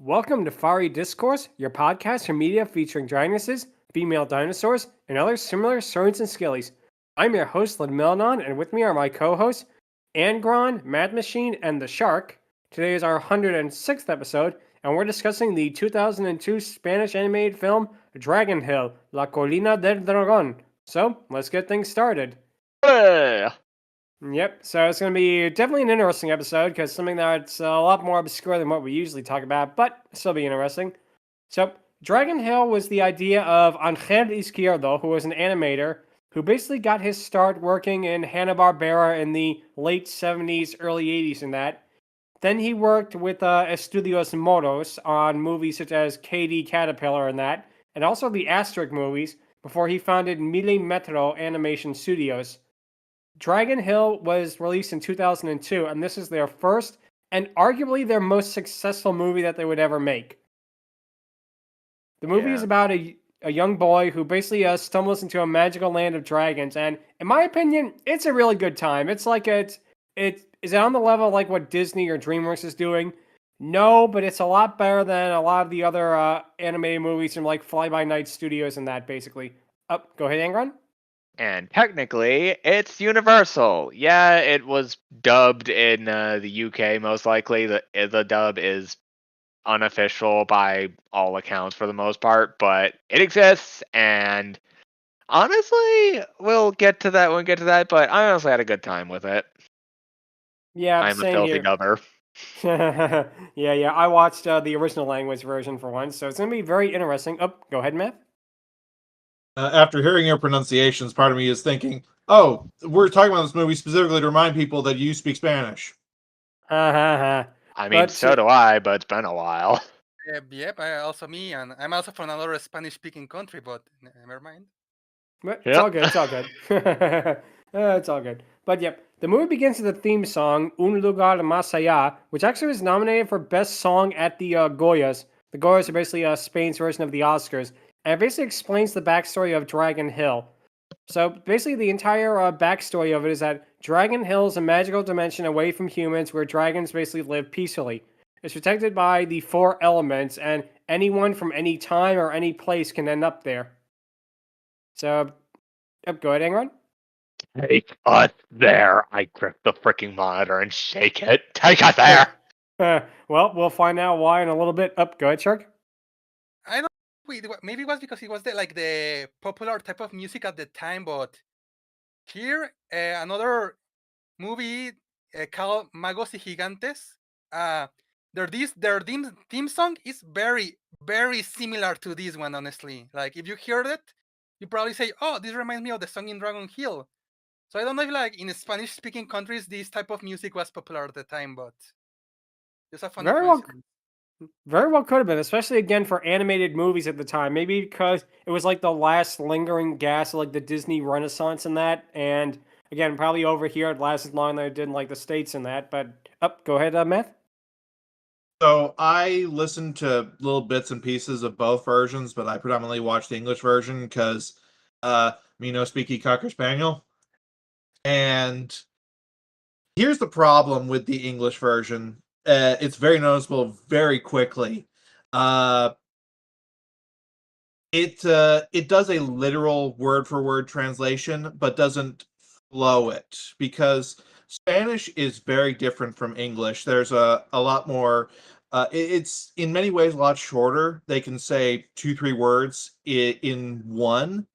Welcome to Fiery Discourse, your podcast for media featuring dragonesses, female dinosaurs, and other similar saurians and skillies. I'm your host, Ludmillanon, and with me are my co-hosts, Angron, Mathmachine, and the Shark. Today is our 106th episode, and we're discussing the 2002 Spanish animated film Dragon Hill, La Colina del Dragón. So, let's get things started. Hey! Yep, so it's going to be definitely an interesting episode because something that's a lot more obscure than what we usually talk about, but still be interesting. So, Dragon Hill was the idea of Angel Izquierdo, who was an animator who basically got his start working in Hanna-Barbera in the late 70s, early 80s and that. Then he worked with Estudios Moros on movies such as KD Caterpillar and that, and also the Asterix movies before he founded Milimetro Animation Studios. Dragon Hill was released in 2002, and this is their first and arguably their most successful movie that they would ever make. The movie is about a young boy who basically stumbles into a magical land of dragons, and in my opinion, it's a really good time. It's like is it on the level like what Disney or DreamWorks is doing? No, but it's a lot better than a lot of the other animated movies from like Fly By Night Studios and that. Basically, go ahead, Angron. And technically, it's Universal. Yeah, it was dubbed in the UK, most likely. The dub is unofficial by all accounts for the most part, but it exists, and honestly, we'll get to that when we get to that, but I honestly had a good time with it. Yeah, I'm a same filthy here. dubber. yeah. I watched the original language version for once, so it's going to be very interesting. Oh, go ahead, Matt. After hearing your pronunciations, part of me is thinking, oh, we're talking about this movie specifically to remind people that you speak Spanish. I mean, so do I, but it's been a while. Yep, also me, and I'm also from another Spanish-speaking country, but never mind. It's all good, it's all good. It's all good. But yep, the movie begins with the theme song, Un Lugar Más Allá, which actually was nominated for Best Song at the Goyas. The Goyas are basically Spain's version of the Oscars. And it basically explains the backstory of Dragon Hill. So basically the entire backstory of it is that Dragon Hill is a magical dimension away from humans where dragons basically live peacefully. It's protected by the four elements, and anyone from any time or any place can end up there. So, go ahead, Angron. Take us there. I grip the freaking monitor and shake it. Take us there. Well, we'll find out why in a little bit. Go ahead, Shark. I don't. Maybe it was because it was the popular type of music at the time, but here another movie called Magos y Gigantes. Their theme song is very very similar to this one. Honestly, like if you heard it, you probably say, "Oh, this reminds me of the song in Dragon Hill." So I don't know if like in Spanish-speaking countries this type of music was popular at the time, but it's a funny coincidence. Very well could have been, especially again for animated movies at the time. Maybe because it was like the last lingering gas of like the Disney Renaissance and that. And again, probably over here it lasted longer than it did in like the States and that. But go ahead, Matt. So I listened to little bits and pieces of both versions, but I predominantly watched the English version because me no speaky Cocker Spaniel. And here's the problem with the English version. It's very noticeable very quickly. It does a literal word for word translation, but doesn't flow it because Spanish is very different from English. There's a lot more. It's in many ways a lot shorter. They can say 2-3 words in one.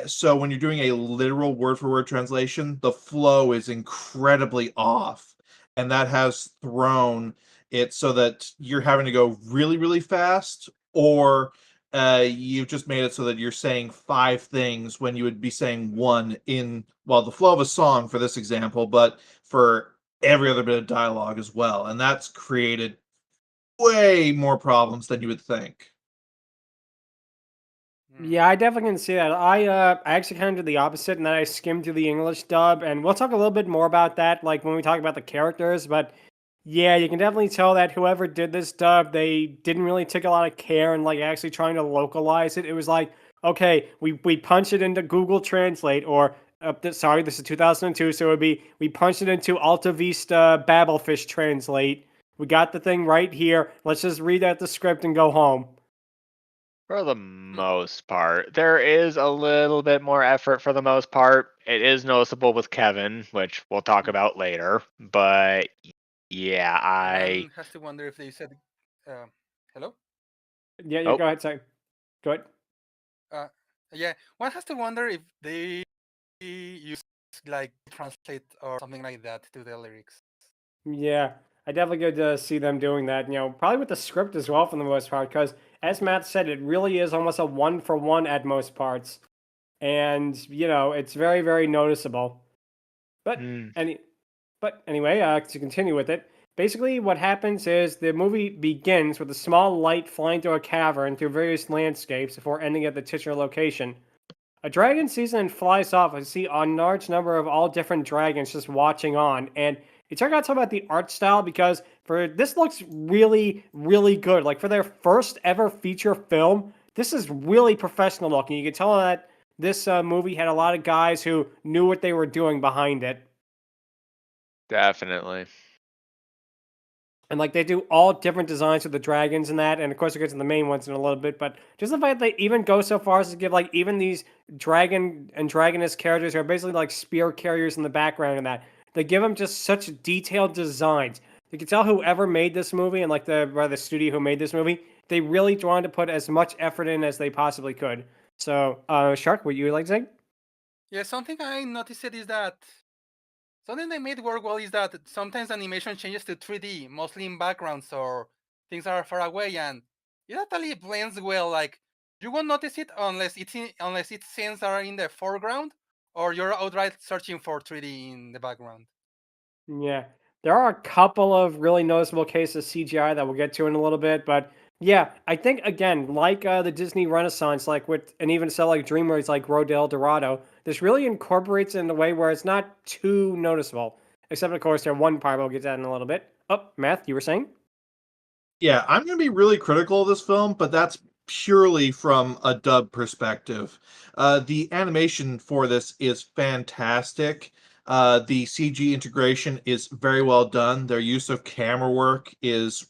So when you're doing a literal word for word translation, the flow is incredibly off. And that has thrown it so that you're having to go really, really fast, or you've just made it so that you're saying 5 things when you would be saying one in, well, the flow of a song for this example, but for every other bit of dialogue as well. And that's created way more problems than you would think. Yeah, I definitely can see that. I actually kind of did the opposite, and then I skimmed through the English dub, and we'll talk a little bit more about that, like when we talk about the characters. But yeah, you can definitely tell that whoever did this dub, they didn't really take a lot of care in like actually trying to localize it. It was like, okay, we punch it into Google Translate, or sorry, this is 2002, so it would be we punch it into Alta Vista Babelfish Translate. We got the thing right here. Let's just read out the script and go home. For the most part, there is a little bit more effort for the most part. It is noticeable with Kevin, which we'll talk about later. But yeah, One has to wonder if they said, hello? Yeah, Oh. go ahead, sorry. Go ahead. Yeah, one has to wonder if they use like translate or something like that to the lyrics. Yeah, I definitely good to see them doing that. Probably with the script as well for the most part, because as Matt said, it really is almost a 1-for-1 at most parts, and it's very, very noticeable. But anyway, to continue with it, basically what happens is the movie begins with a small light flying through a cavern through various landscapes before ending at the titular location. A dragon sees it and flies off. I see a large number of all different dragons just watching on. And it turned out to talk about the art style because this looks really, really good. Like for their first ever feature film, this is really professional looking. You can tell that this movie had a lot of guys who knew what they were doing behind it. definitely. And like they do all different designs with the dragons and that, and of course it gets to the main ones in a little bit, but just the fact they even go so far as to give like even these dragon and dragoness characters who are basically like spear carriers in the background and that, they give them just such detailed designs. You can tell whoever made this movie and like the studio who made this movie, they really wanted to put as much effort in as they possibly could. So, Shark, what you like to say? Yeah, something I noticed is that something they made work well is that sometimes animation changes to 3D, mostly in backgrounds or things are far away, and it actually blends well. Like you won't notice it unless its scenes are in the foreground or you're outright searching for 3D in the background. Yeah, there are a couple of really noticeable cases of CGI that we'll get to in a little bit, but yeah, I think again, like the Disney Renaissance, like with and even so like DreamWorks, like Rodel Dorado, this really incorporates it in a way where it's not too noticeable. Except of course, there one part we'll get to that in a little bit. Oh, Matt, you were saying? Yeah, I'm going to be really critical of this film, but that's purely from a dub perspective. The animation for this is fantastic. The CG integration is very well done. Their use of camera work is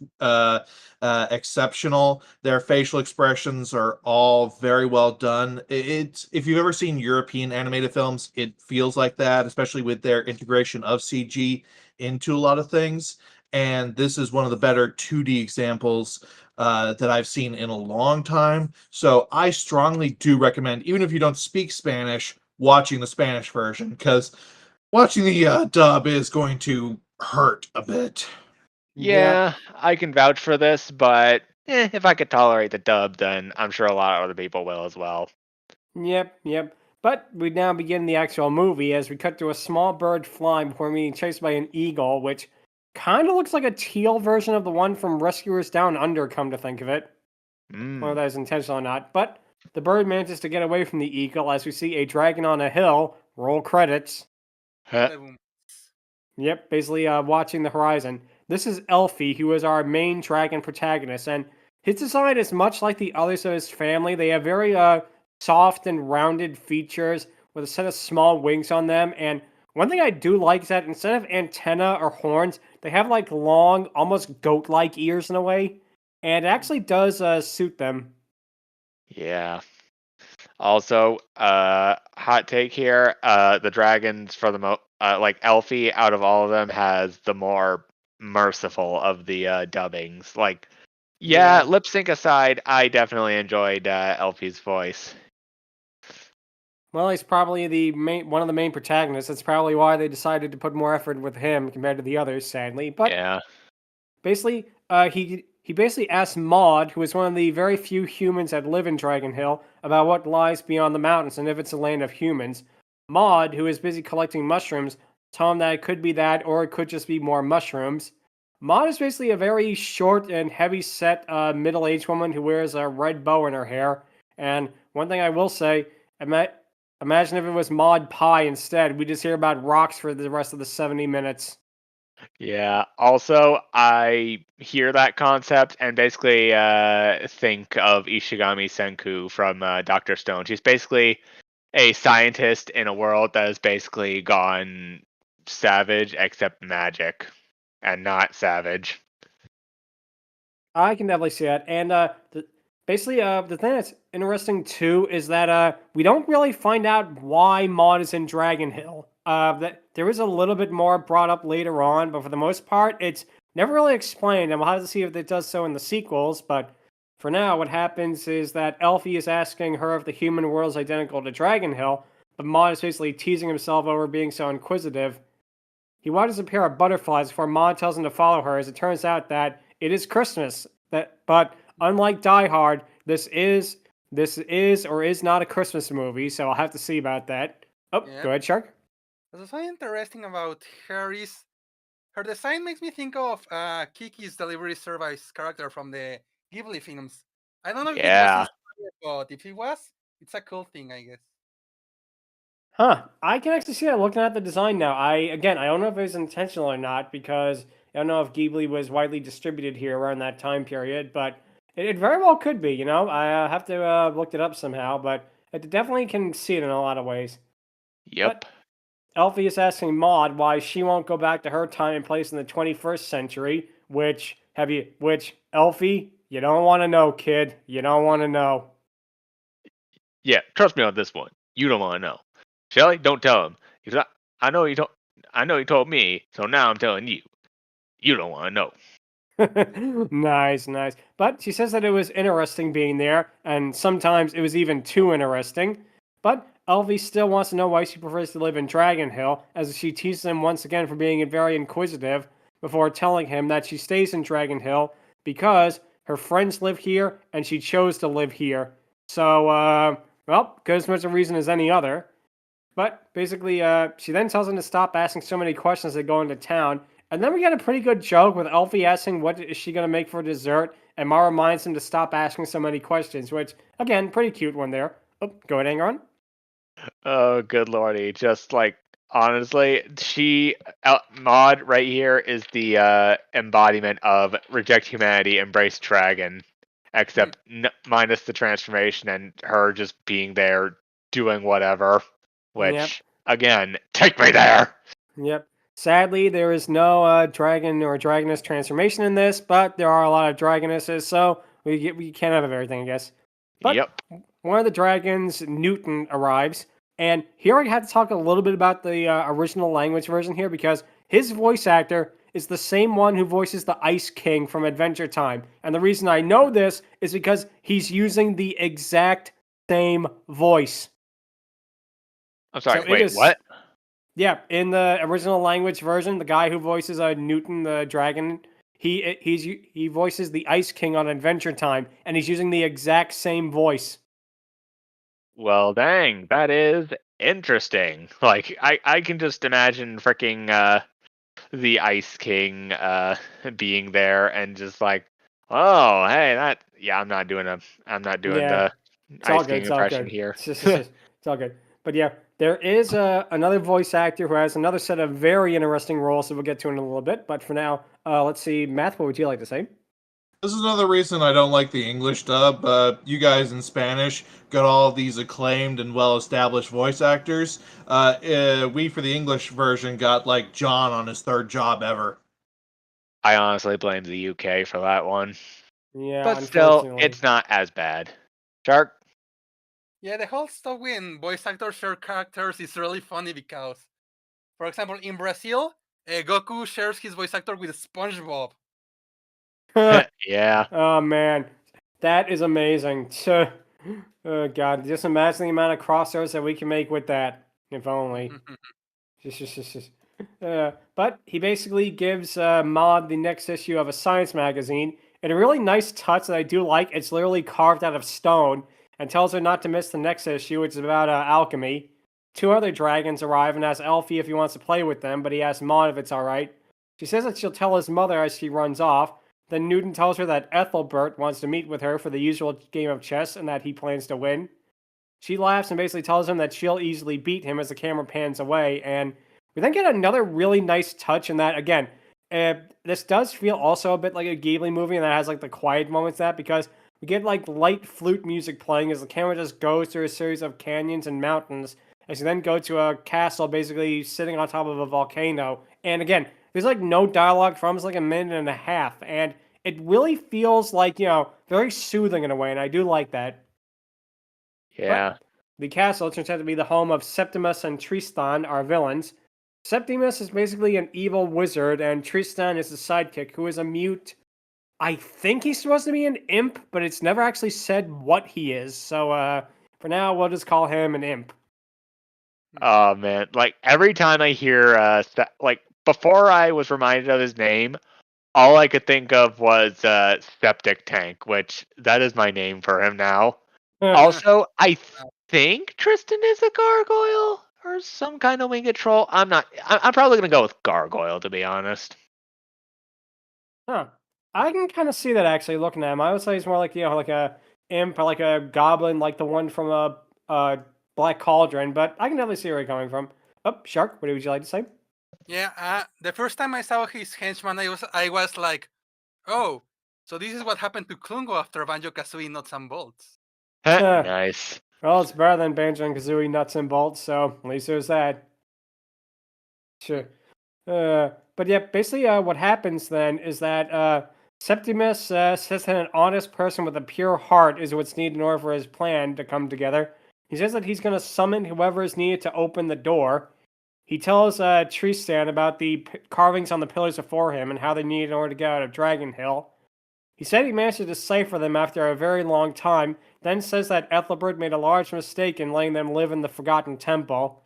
exceptional. Their facial expressions are all very well done. It's if you've ever seen European animated films, it feels like that, especially with their integration of CG into a lot of things. And this is one of the better 2D examples that I've seen in a long time. So I strongly do recommend, even if you don't speak Spanish, watching the Spanish version, because watching the dub is going to hurt a bit. Yeah, I can vouch for this, but if I could tolerate the dub, then I'm sure a lot of other people will as well. Yep. But we now begin the actual movie as we cut to a small bird flying before being chased by an eagle, which kind of looks like a teal version of the one from Rescuers Down Under, come to think of it. Whether that is intentional or not. But the bird manages to get away from the eagle as we see a dragon on a hill. Roll credits. Yep, basically watching the horizon. This is Elfie, who is our main dragon protagonist, and his design is much like the others of his family. They have very soft and rounded features with a set of small wings on them. And one thing I do like is that instead of antenna or horns, they have like long, almost goat-like ears in a way, and it actually does suit them. Yeah. Also, hot take here. The dragons for the like Elfie out of all of them has the more merciful of the dubbings. Like, yeah, lip sync aside, I definitely enjoyed Elfie's voice. Well, he's probably one of the main protagonists. That's probably why they decided to put more effort with him compared to the others, sadly. But Yeah. basically, he basically asked Maud, who is one of the very few humans that live in Dragon Hill, about what lies beyond the mountains and if it's a land of humans. Maud, who is busy collecting mushrooms, told him that it could be that or it could just be more mushrooms. Maud is basically a very short and heavy-set middle-aged woman who wears a red bow in her hair. And one thing I will say, imagine if it was Maud Pie instead. We just hear about rocks for the rest of the 70 minutes. Yeah. Also, I hear that concept and basically think of Ishigami Senku from Dr. Stone. She's basically a scientist in a world that has basically gone savage except magic and not savage. I can definitely see that. And basically, the thing that's interesting too is that we don't really find out why Maud is in Dragon Hill. That there is a little bit more brought up later on, but for the most part, it's never really explained. And we'll have to see if it does so in the sequels. But for now, what happens is that Elfie is asking her if the human world is identical to Dragon Hill, but Maud is basically teasing himself over being so inquisitive. He watches a pair of butterflies before Maud tells him to follow her, as it turns out that it is Christmas. But unlike Die Hard, this is or is not a Christmas movie, so I'll have to see about that. Oh, Yeah. go ahead, Shark. What's so interesting about her is her design makes me think of Kiki's delivery service character from the Ghibli films. I don't know if Yeah. it was inspired, but if it was, it's a cool thing, I guess. Huh. I can actually see that looking at the design now. I don't know if it was intentional or not because I don't know if Ghibli was widely distributed here around that time period, but it very well could be. I have to look it up somehow, but it definitely can see it in a lot of ways. Yep. Elfie is asking Maud why she won't go back to her time and place in the 21st century, which Elfie, you don't want to know, kid. You don't want to know. Yeah, trust me on this one. You don't want to know. Shelly, don't tell him. Because I know he told. I know he told me. So now I'm telling you. You don't want to know. Nice. But she says that it was interesting being there, and sometimes it was even too interesting. But Elfie still wants to know why she prefers to live in Dragon Hill, as she teases him once again for being very inquisitive, before telling him that she stays in Dragon Hill because her friends live here and she chose to live here. So, well, good as much a reason as any other. But basically, she then tells him to stop asking so many questions as they go into town. And then we get a pretty good joke with Elfie asking what is she going to make for dessert. And Ma reminds him to stop asking so many questions, which, again, pretty cute one there. Oh, go ahead, Angron. Oh, good lordy. Just like, honestly, Maud right here is the embodiment of reject humanity, embrace dragon. Except minus the transformation and her just being there doing whatever. Which, Yep. again, take me there! Yep. Sadly, there is no dragon or dragoness transformation in this, but there are a lot of dragonesses, so we can't have everything, I guess. But Yep. one of the dragons, Newton, arrives, and here I have to talk a little bit about the original language version here, because his voice actor is the same one who voices the Ice King from Adventure Time. And the reason I know this is because he's using the exact same voice. I'm sorry, So wait, what? Yeah, in the original language version, the guy who voices Newton the dragon, he voices the Ice King on Adventure Time, and he's using the exact same voice. Well, dang, that is interesting. Like, I can just imagine freaking the Ice King being there and just like, oh, hey, I'm not doing the Ice King impression here. It's all good. But yeah, there is another voice actor who has another set of very interesting roles that we'll get to in a little bit. But for now, let's see. Math, what would you like to say? This is another reason I don't like the English dub. You guys in Spanish got all these acclaimed and well-established voice actors. We, for the English version, got like John on his third job ever. I honestly blame the UK for that one. Yeah, but still, unfortunately. it's not as bad. Shark? Yeah, the whole stuff when voice actors share characters is really funny because, for example, in Brazil, Goku shares his voice actor with SpongeBob. Yeah. Oh man, that is amazing. Oh god, just imagine the amount of crossovers that we can make with that. If only. But he basically gives Maud the next issue of a science magazine, and a really nice touch that I do like. It's literally carved out of stone, and tells her not to miss the next issue, which is about alchemy. Two other dragons arrive and ask Elfie if he wants to play with them, but he asks Maud if it's alright. She says that she'll tell his mother as she runs off. Then Newton tells her that Ethelbert wants to meet with her for the usual game of chess and that he plans to win. She laughs and basically tells him that she'll easily beat him as the camera pans away, and we then get another really nice touch in that, again, this does feel also a bit like a Ghibli movie, and that has like the quiet moments because we get like light flute music playing as the camera just goes through a series of canyons and mountains as you then go to a castle basically sitting on top of a volcano. And again, there's like no dialogue for almost like a minute and a half, and it really feels like, very soothing in a way, and I do like that. Yeah. The castle turns out to be the home of Septimus and Tristan, our villains. Septimus is basically an evil wizard, and Tristan is the sidekick, who is a mute. I think he's supposed to be an imp, but it's never actually said what he is. So, for now, we'll just call him an imp. Oh man, like every time I hear like before I was reminded of his name, all I could think of was septic tank, which that is my name for him now. Also, I think Tristan is a gargoyle or some kind of winged troll. I'm probably gonna go with gargoyle, to be honest. Huh. I can kind of see that actually looking at him. I would say he's more like, like a imp or like a goblin, like the one from a Black Cauldron, but I can definitely see where you're coming from. Oh, Shark, what would you like to say? Yeah, the first time I saw his henchman, I was like, oh, so this is what happened to Klungo after Banjo-Kazooie Nuts and Bolts. Nice. Well, it's better than Banjo and Kazooie Nuts and Bolts, so at least there's that. Sure. But yeah, basically what happens then is that Septimus says that an honest person with a pure heart is what's needed in order for his plan to come together. He says that he's going to summon whoever is needed to open the door. He tells Tristan about the carvings on the pillars before him and how they need in order to get out of Dragon Hill. He said he managed to decipher them after a very long time, then says that Ethelbert made a large mistake in letting them live in the Forgotten Temple.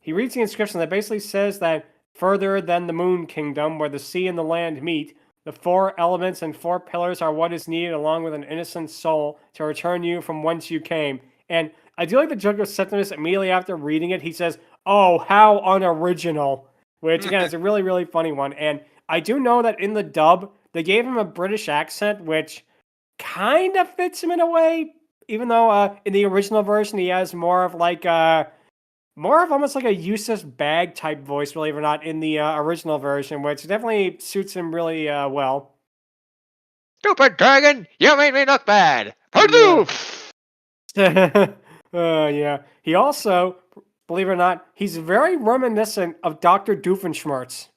He reads the inscription that basically says that further than the Moon Kingdom, where the sea and the land meet, the 4 elements and 4 pillars are what is needed along with an innocent soul to return you from whence you came. And I do like the joke of Septimus immediately after reading it. He says, "Oh, how unoriginal," which again is a really, really funny one. And I do know that in the dub, they gave him a British accent, which kind of fits him in a way, even though in the original version he has more of almost like a Eustace Bag type voice, believe it or not, in the original version, which definitely suits him really well. Stupid dragon, you made me look bad. Hadoof! Yeah. He also, believe it or not, he's very reminiscent of Dr. Doofenshmirtz.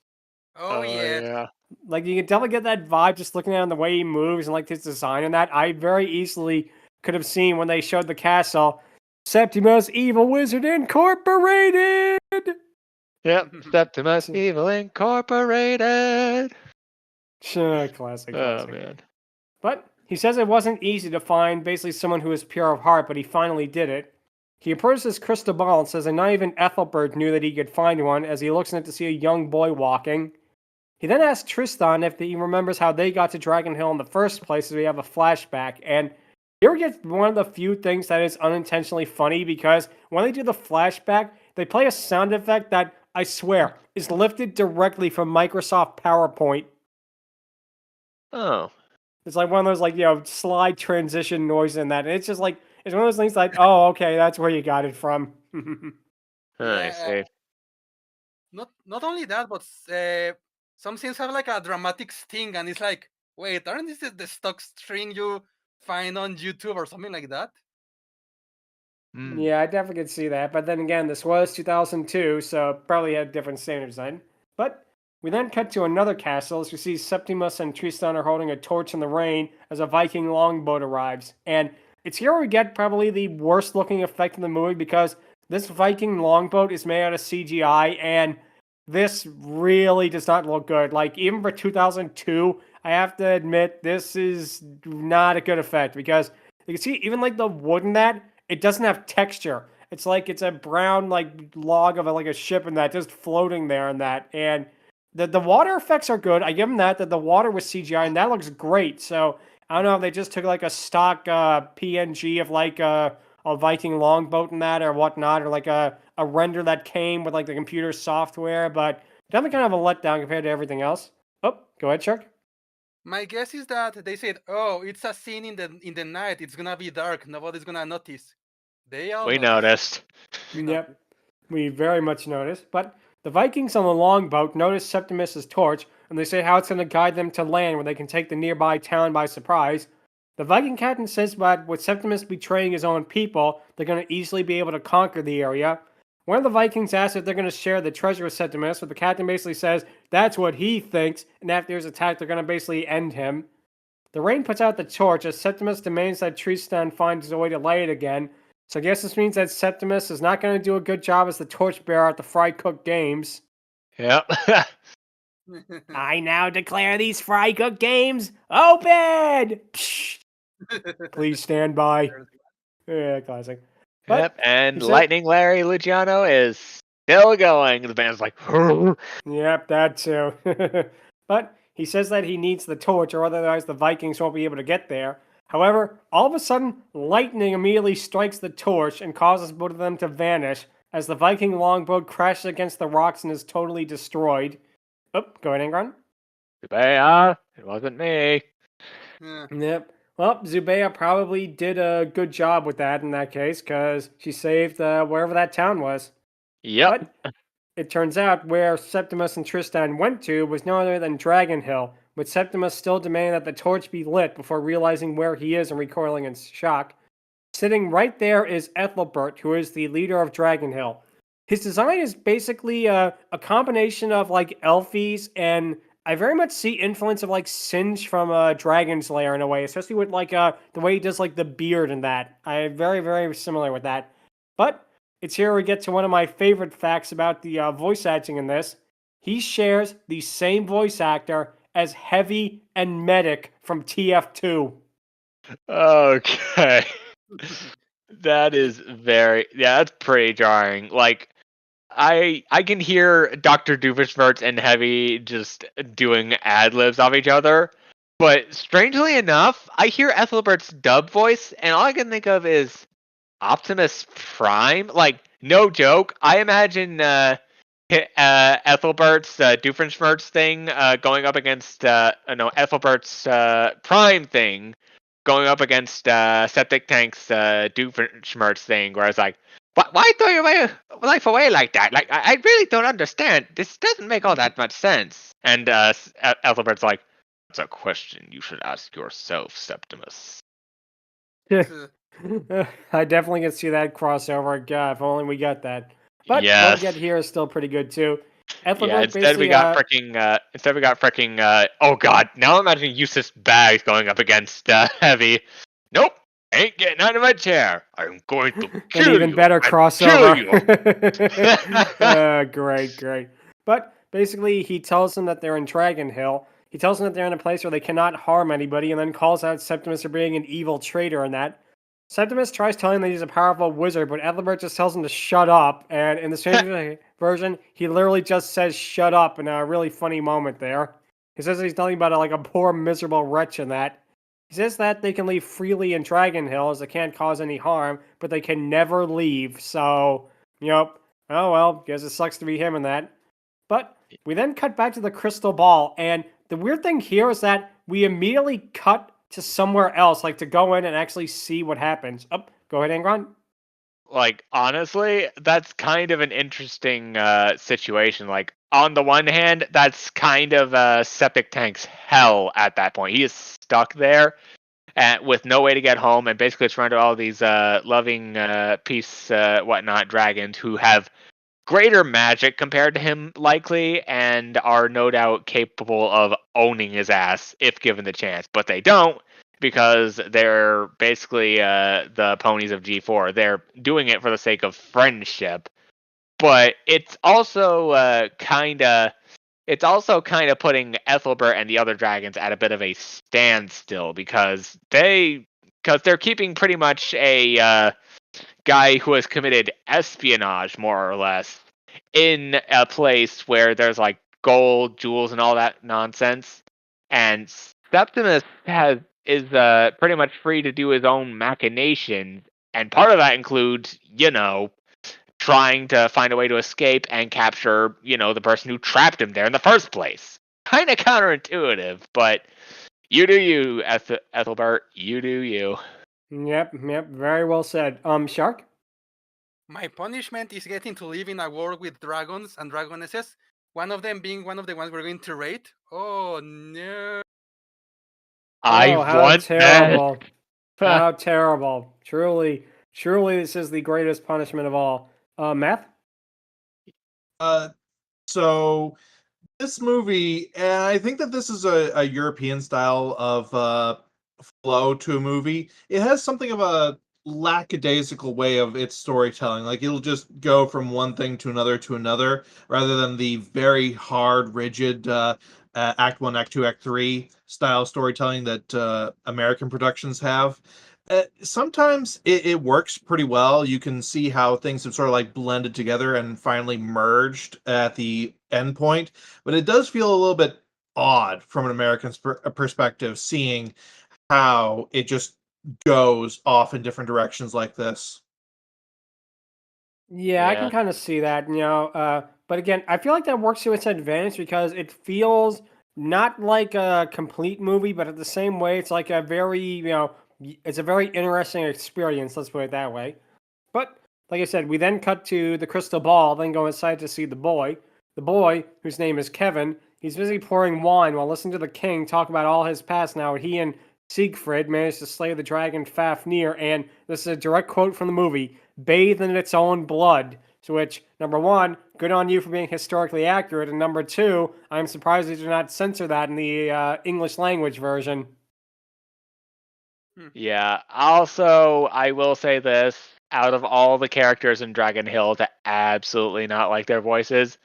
Oh, yeah. Like, you can definitely get that vibe just looking at him, the way he moves and, like, his design and that. I very easily could have seen when they showed the castle, Septimus Evil Wizard Incorporated! Yep, Septimus Evil Incorporated. Classic. Oh, man. But he says it wasn't easy to find basically someone who was pure of heart, but he finally did it. He approaches his crystal ball and says that not even Ethelbert knew that he could find one, as he looks in it to see a young boy walking. He then asks Tristan if he remembers how they got to Dragon Hill in the first place, as we have a flashback. And here we get one of the few things that is unintentionally funny, because when they do the flashback, they play a sound effect that, I swear, is lifted directly from Microsoft PowerPoint. Oh. It's like one of those, slide transition noise in that. And it's just like, it's one of those things like, oh, okay, that's where you got it from. I see. Not only that, but some scenes have like a dramatic sting, and it's like, wait, aren't this the stock string you find on YouTube or something like that? Yeah, I definitely could see that. But then again, this was 2002, so probably had different standards then. But we then cut to another castle as we see Septimus and Tristan are holding a torch in the rain as a Viking longboat arrives. And it's here where we get probably the worst looking effect in the movie, because this Viking longboat is made out of CGI, and this really does not look good. Like, even for 2002, I have to admit, this is not a good effect, because you can see even like the wood in that, it doesn't have texture. It's like it's a brown log of a ship in that, just floating there in that. And the water effects are good. I give them that the water was CGI, and that looks great. So I don't know if they just took a stock PNG of a Viking longboat in that or whatnot, or a render that came with the computer software, but definitely kind of a letdown compared to everything else. Oh, go ahead, Shark. My guess is that they said, "Oh, it's a scene in the night. It's gonna be dark. Nobody's gonna notice." We noticed. Yep, we very much noticed. But the Vikings on the longboat notice Septimus's torch, and they say how it's going to guide them to land where they can take the nearby town by surprise. The Viking captain says that with Septimus betraying his own people, they're going to easily be able to conquer the area. One of the Vikings asks if they're going to share the treasure with Septimus, but the captain basically says that's what he thinks, and after his attack, they're going to basically end him. The rain puts out the torch as Septimus demands that Tristan finds a way to light it again. So I guess this means that Septimus is not going to do a good job as the torchbearer at the Fry Cook Games. Yep. I now declare these Fry Cook Games open! Psh! Please stand by. Yeah, classic. But Yep. And he said- Lightning Larry Luciano is still going. The band's like, Yep, that too. But he says that he needs the torch, or otherwise the Vikings won't be able to get there. However, all of a sudden, lightning immediately strikes the torch and causes both of them to vanish as the Viking longboat crashes against the rocks and is totally destroyed. Oh, go ahead, Angron. Zubea, it wasn't me. Yeah. Yep. Well, Zubea probably did a good job with that in that case, because she saved wherever that town was. Yep. But it turns out where Septimus and Tristan went to was no other than Dragon Hill, with Septimus still demanding that the torch be lit before realizing where he is and recoiling in shock. Sitting right there is Ethelbert, who is the leader of Dragon Hill. His design is basically a combination of like Elfies, and I very much see influence of like Singe from Dragon's Lair in a way, especially with like the way he does like the beard and that. I'm very, very similar with that. But it's here we get to one of my favorite facts about the voice acting in this. He shares the same voice actor as Heavy and Medic from TF2. Okay. That is that's pretty jarring. Like, I can hear Dr. Doofenshmirtz and Heavy just doing ad libs of each other, but strangely enough, I hear Ethelbert's dub voice, and all I can think of is Optimus Prime. Like, no joke. I imagine Ethelbert's Doofenshmirtz thing going up against Ethelbert's Prime thing going up against Septic Tank's Doofenshmirtz thing, where I was like, why throw your life away like that? Like, I really don't understand. This doesn't make all that much sense. And Ethelbert's like, that's a question you should ask yourself, Septimus. I definitely can see that crossover. God, if only we got that. But Yes. what we get here is still pretty good too. Ethelbert Yeah, instead basically, we got freaking oh god, now I'm imagining Eustace Bags going up against Heavy. Nope, ain't getting out of my chair. I'm going to kill an even you. better I'll crossover. kill you. Great. But basically, he tells them that they're in Dragon Hill. He tells them that they're in a place where they cannot harm anybody, and then calls out Septimus for being an evil traitor and that. Septimus tries telling him that he's a powerful wizard, but Ethelbert just tells him to shut up. And in the Stranger version, he literally just says "shut up" in a really funny moment there. He says that he's nothing but a poor, miserable wretch in that. He says that they can leave freely in Dragon Hill as they can't cause any harm, but they can never leave. So, oh well, guess it sucks to be him in that. But we then cut back to the crystal ball, and the weird thing here is that we immediately cut to somewhere else, like to go in and actually see what happens. Go ahead, Angron. Like, honestly, that's kind of an interesting situation. Like, on the one hand, that's kind of Septic Tank's hell at that point. He is stuck there with no way to get home, and basically surrounded all these loving, peace, whatnot dragons who have greater magic compared to him, likely, and are no doubt capable of owning his ass if given the chance. But they don't, because they're basically the ponies of G4. They're doing it for the sake of friendship. But it's also kind of putting Ethelbert and the other dragons at a bit of a standstill because they're keeping pretty much a guy who has committed espionage, more or less, in a place where there's like gold, jewels, and all that nonsense. And Septimus is pretty much free to do his own machinations, and part of that includes, trying to find a way to escape and capture, the person who trapped him there in the first place. Kind of counterintuitive, but you do you, Ethelbert. You do you. Yep, very well said. Shark? My punishment is getting to live in a world with dragons and dragonesses. One of them being one of the ones we're going to rate. Oh no! How terrible! How terrible! Truly, this is the greatest punishment of all. Math? So This movie, and I think that this is a European style of flow to a movie. It has something of a lackadaisical way of its storytelling. Like it'll just go from one thing to another, rather than the very hard, rigid Act One, Act Two, Act Three style storytelling that American productions have. Sometimes it works pretty well. You can see how things have sort of like blended together and finally merged at the end point, but it does feel a little bit odd from an American perspective, seeing how it just goes off in different directions like this. Yeah, I can Yeah. kind of see that, but again, I feel like that works to its advantage because it feels not like a complete movie, but at the same way, it's like a very, it's a very interesting experience. Let's put it that way. But like I said, we then cut to the crystal ball, then go inside to see the boy. The boy, whose name is Kevin, he's busy pouring wine while listening to the king talk about all his past. Now, he and Siegfried managed to slay the dragon Fafnir, and this is a direct quote from the movie, bathed in its own blood. To which, number one, good on you for being historically accurate, and number two, I'm surprised they did not censor that in the English language version. Yeah. Also, I will say this: out of all the characters in Dragon Hill to absolutely not like their voices,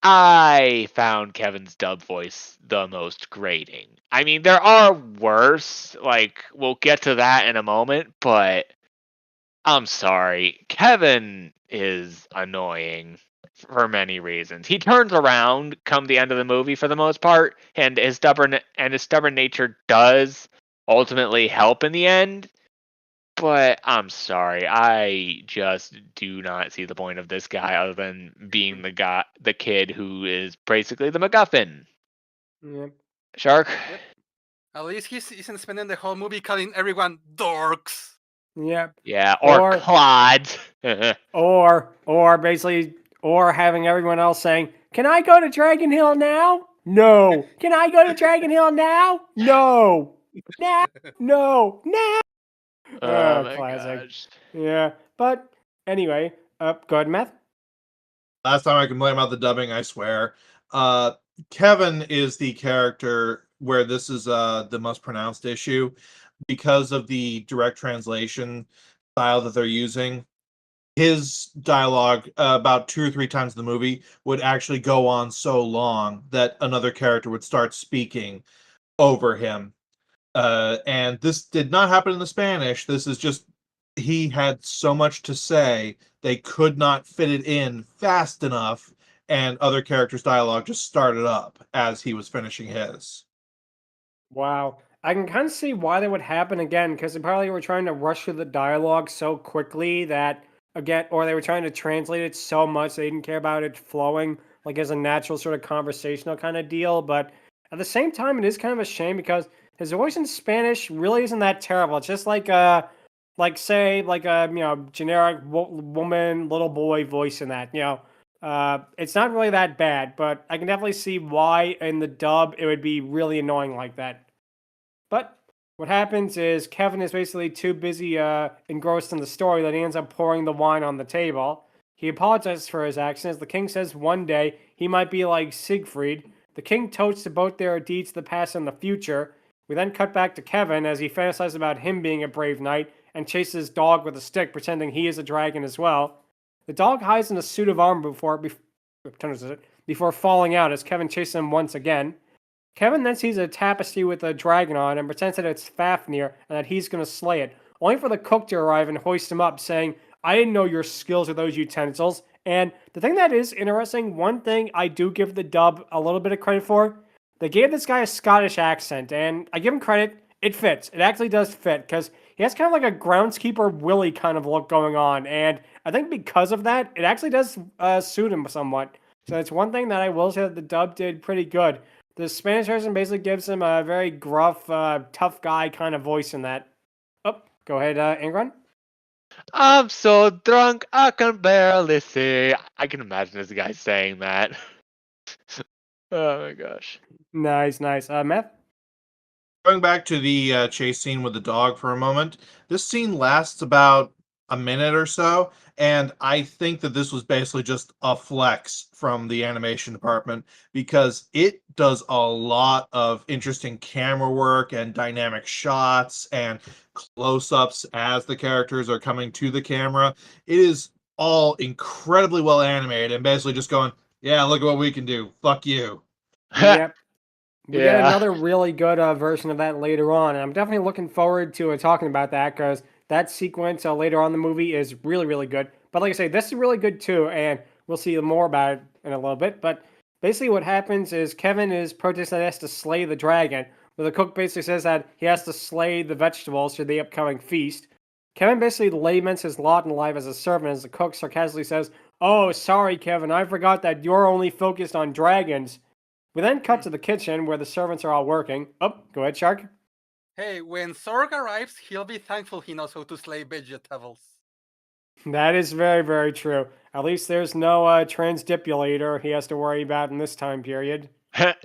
I found Kevin's dub voice the most grating. I mean, there are worse. Like, we'll get to that in a moment, but I'm sorry. Kevin is annoying for many reasons. He turns around come the end of the movie for the most part, and his stubborn nature does ultimately help in the end. But I'm sorry, I just do not see the point of this guy other than being the kid who is basically the MacGuffin. Yep. Shark? Yep. At least he isn't spending the whole movie calling everyone dorks. Yep. Yeah, or Or- clods. Or basically, or having everyone else saying, "Can I go to Dragon Hill now? No. Can I go to Dragon Hill now? No. Now? No. Now." Oh my Classic. gosh. Yeah, but anyway, go ahead, Matt. Last time I complained about the dubbing, I swear. Kevin is the character where this is the most pronounced issue because of the direct translation style that they're using. His dialogue about 2 or 3 times in the movie would actually go on so long that another character would start speaking over him. And this did not happen in the Spanish. This is just he had so much to say they could not fit it in fast enough, and other characters' dialogue just started up as he was finishing his. Wow. I can kind of see why that would happen again, because they probably were trying to rush through the dialogue so quickly that, again, or they were trying to translate it so much they didn't care about it flowing like as a natural sort of conversational kind of deal. But at the same time, it is kind of a shame because his voice in Spanish really isn't that terrible. It's just like say, like a generic woman, little boy voice in that. It's not really that bad, but I can definitely see why in the dub it would be really annoying like that. But what happens is Kevin is basically too busy engrossed in the story that he ends up pouring the wine on the table. He apologizes for his actions. The king says one day he might be like Siegfried. The king toasts to both their deeds of the past and the future. We then cut back to Kevin as he fantasizes about him being a brave knight and chases his dog with a stick, pretending he is a dragon as well. The dog hides in a suit of armor before falling out as Kevin chases him once again. Kevin then sees a tapestry with a dragon on and pretends that it's Fafnir and that he's going to slay it, only for the cook to arrive and hoist him up, saying, "I didn't know your skills with those utensils." And the thing that is interesting, one thing I do give the dub a little bit of credit for, they gave this guy a Scottish accent, and I give him credit, it fits. It actually does fit, because he has kind of like a groundskeeper Willie kind of look going on, and I think because of that, it actually does suit him somewhat. So it's one thing that I will say that the dub did pretty good. The Spanish version basically gives him a very gruff, tough guy kind of voice in that. Oh, go ahead, Angron. I'm so drunk I can barely see. I can imagine this guy saying that. Oh my gosh. Nice. Matt? Going back to the chase scene with the dog for a moment, this scene lasts about a minute or so, and I think that this was basically just a flex from the animation department because it does a lot of interesting camera work and dynamic shots and close-ups as the characters are coming to the camera. It is all incredibly well animated and basically just going, yeah, look at what we can do. Fuck you. Yep. We get Yeah. another really good version of that later on, and I'm definitely looking forward to talking about that because that sequence later on in the movie is really, really good. But like I say, this is really good too, and we'll see more about it in a little bit. But basically, what happens is Kevin is protesting that he has to slay the dragon, but the cook basically says that he has to slay the vegetables for the upcoming feast. Kevin basically laments his lot in life as a servant as the cook sarcastically says, "Oh, sorry, Kevin, I forgot that you're only focused on dragons." We then cut to the kitchen where the servants are all working. Oh, go ahead, Shark. Hey, when Sorg arrives, he'll be thankful he knows how to slay vegetables. That is very, very true. At least there's no transdipulator he has to worry about in this time period.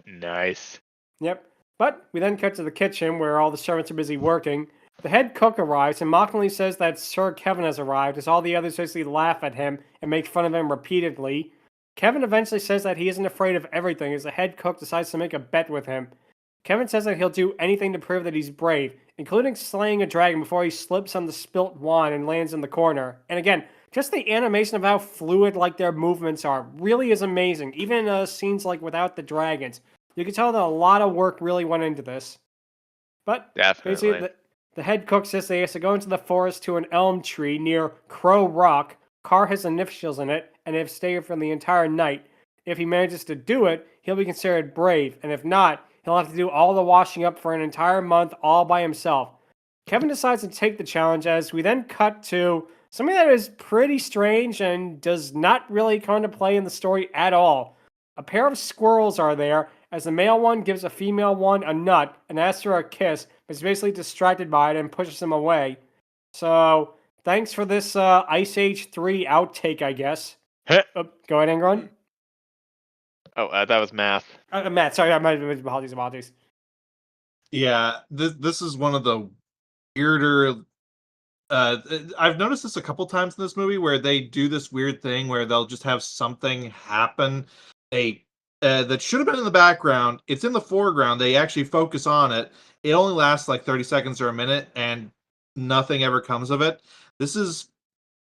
Nice. Yep. But we then cut to the kitchen where all the servants are busy working. The head cook arrives and mockingly says that Sir Kevin has arrived as all the others basically laugh at him and make fun of him repeatedly. Kevin eventually says that he isn't afraid of everything as the head cook decides to make a bet with him. Kevin says that he'll do anything to prove that he's brave, including slaying a dragon before he slips on the spilt wine and lands in the corner. And again, just the animation of how fluid like their movements are really is amazing. Even in scenes like without the dragons, you can tell that a lot of work really went into this. But Definitely. basically, the head cook says they has to go into the forest to an elm tree near Crow Rock. Carr has initials in it, and they have to stay for the entire night. If he manages to do it, he'll be considered brave, and if not, he'll have to do all the washing up for an entire month all by himself. Kevin decides to take the challenge as we then cut to something that is pretty strange and does not really come into play in the story at all. A pair of squirrels are there as the male one gives a female one a nut and asks for a kiss, but is basically distracted by it and pushes him away. So, thanks for this Ice Age 3 outtake, I guess. Go ahead, Angron. Oh, that was math. Matt, sorry, apologies. Yeah, this is one of the weirder. I've noticed this a couple times in this movie where they do this weird thing where they'll just have something happen. That should have been in the background. It's in the foreground. They actually focus on it. It only lasts like 30 seconds or a minute, and nothing ever comes of it. This is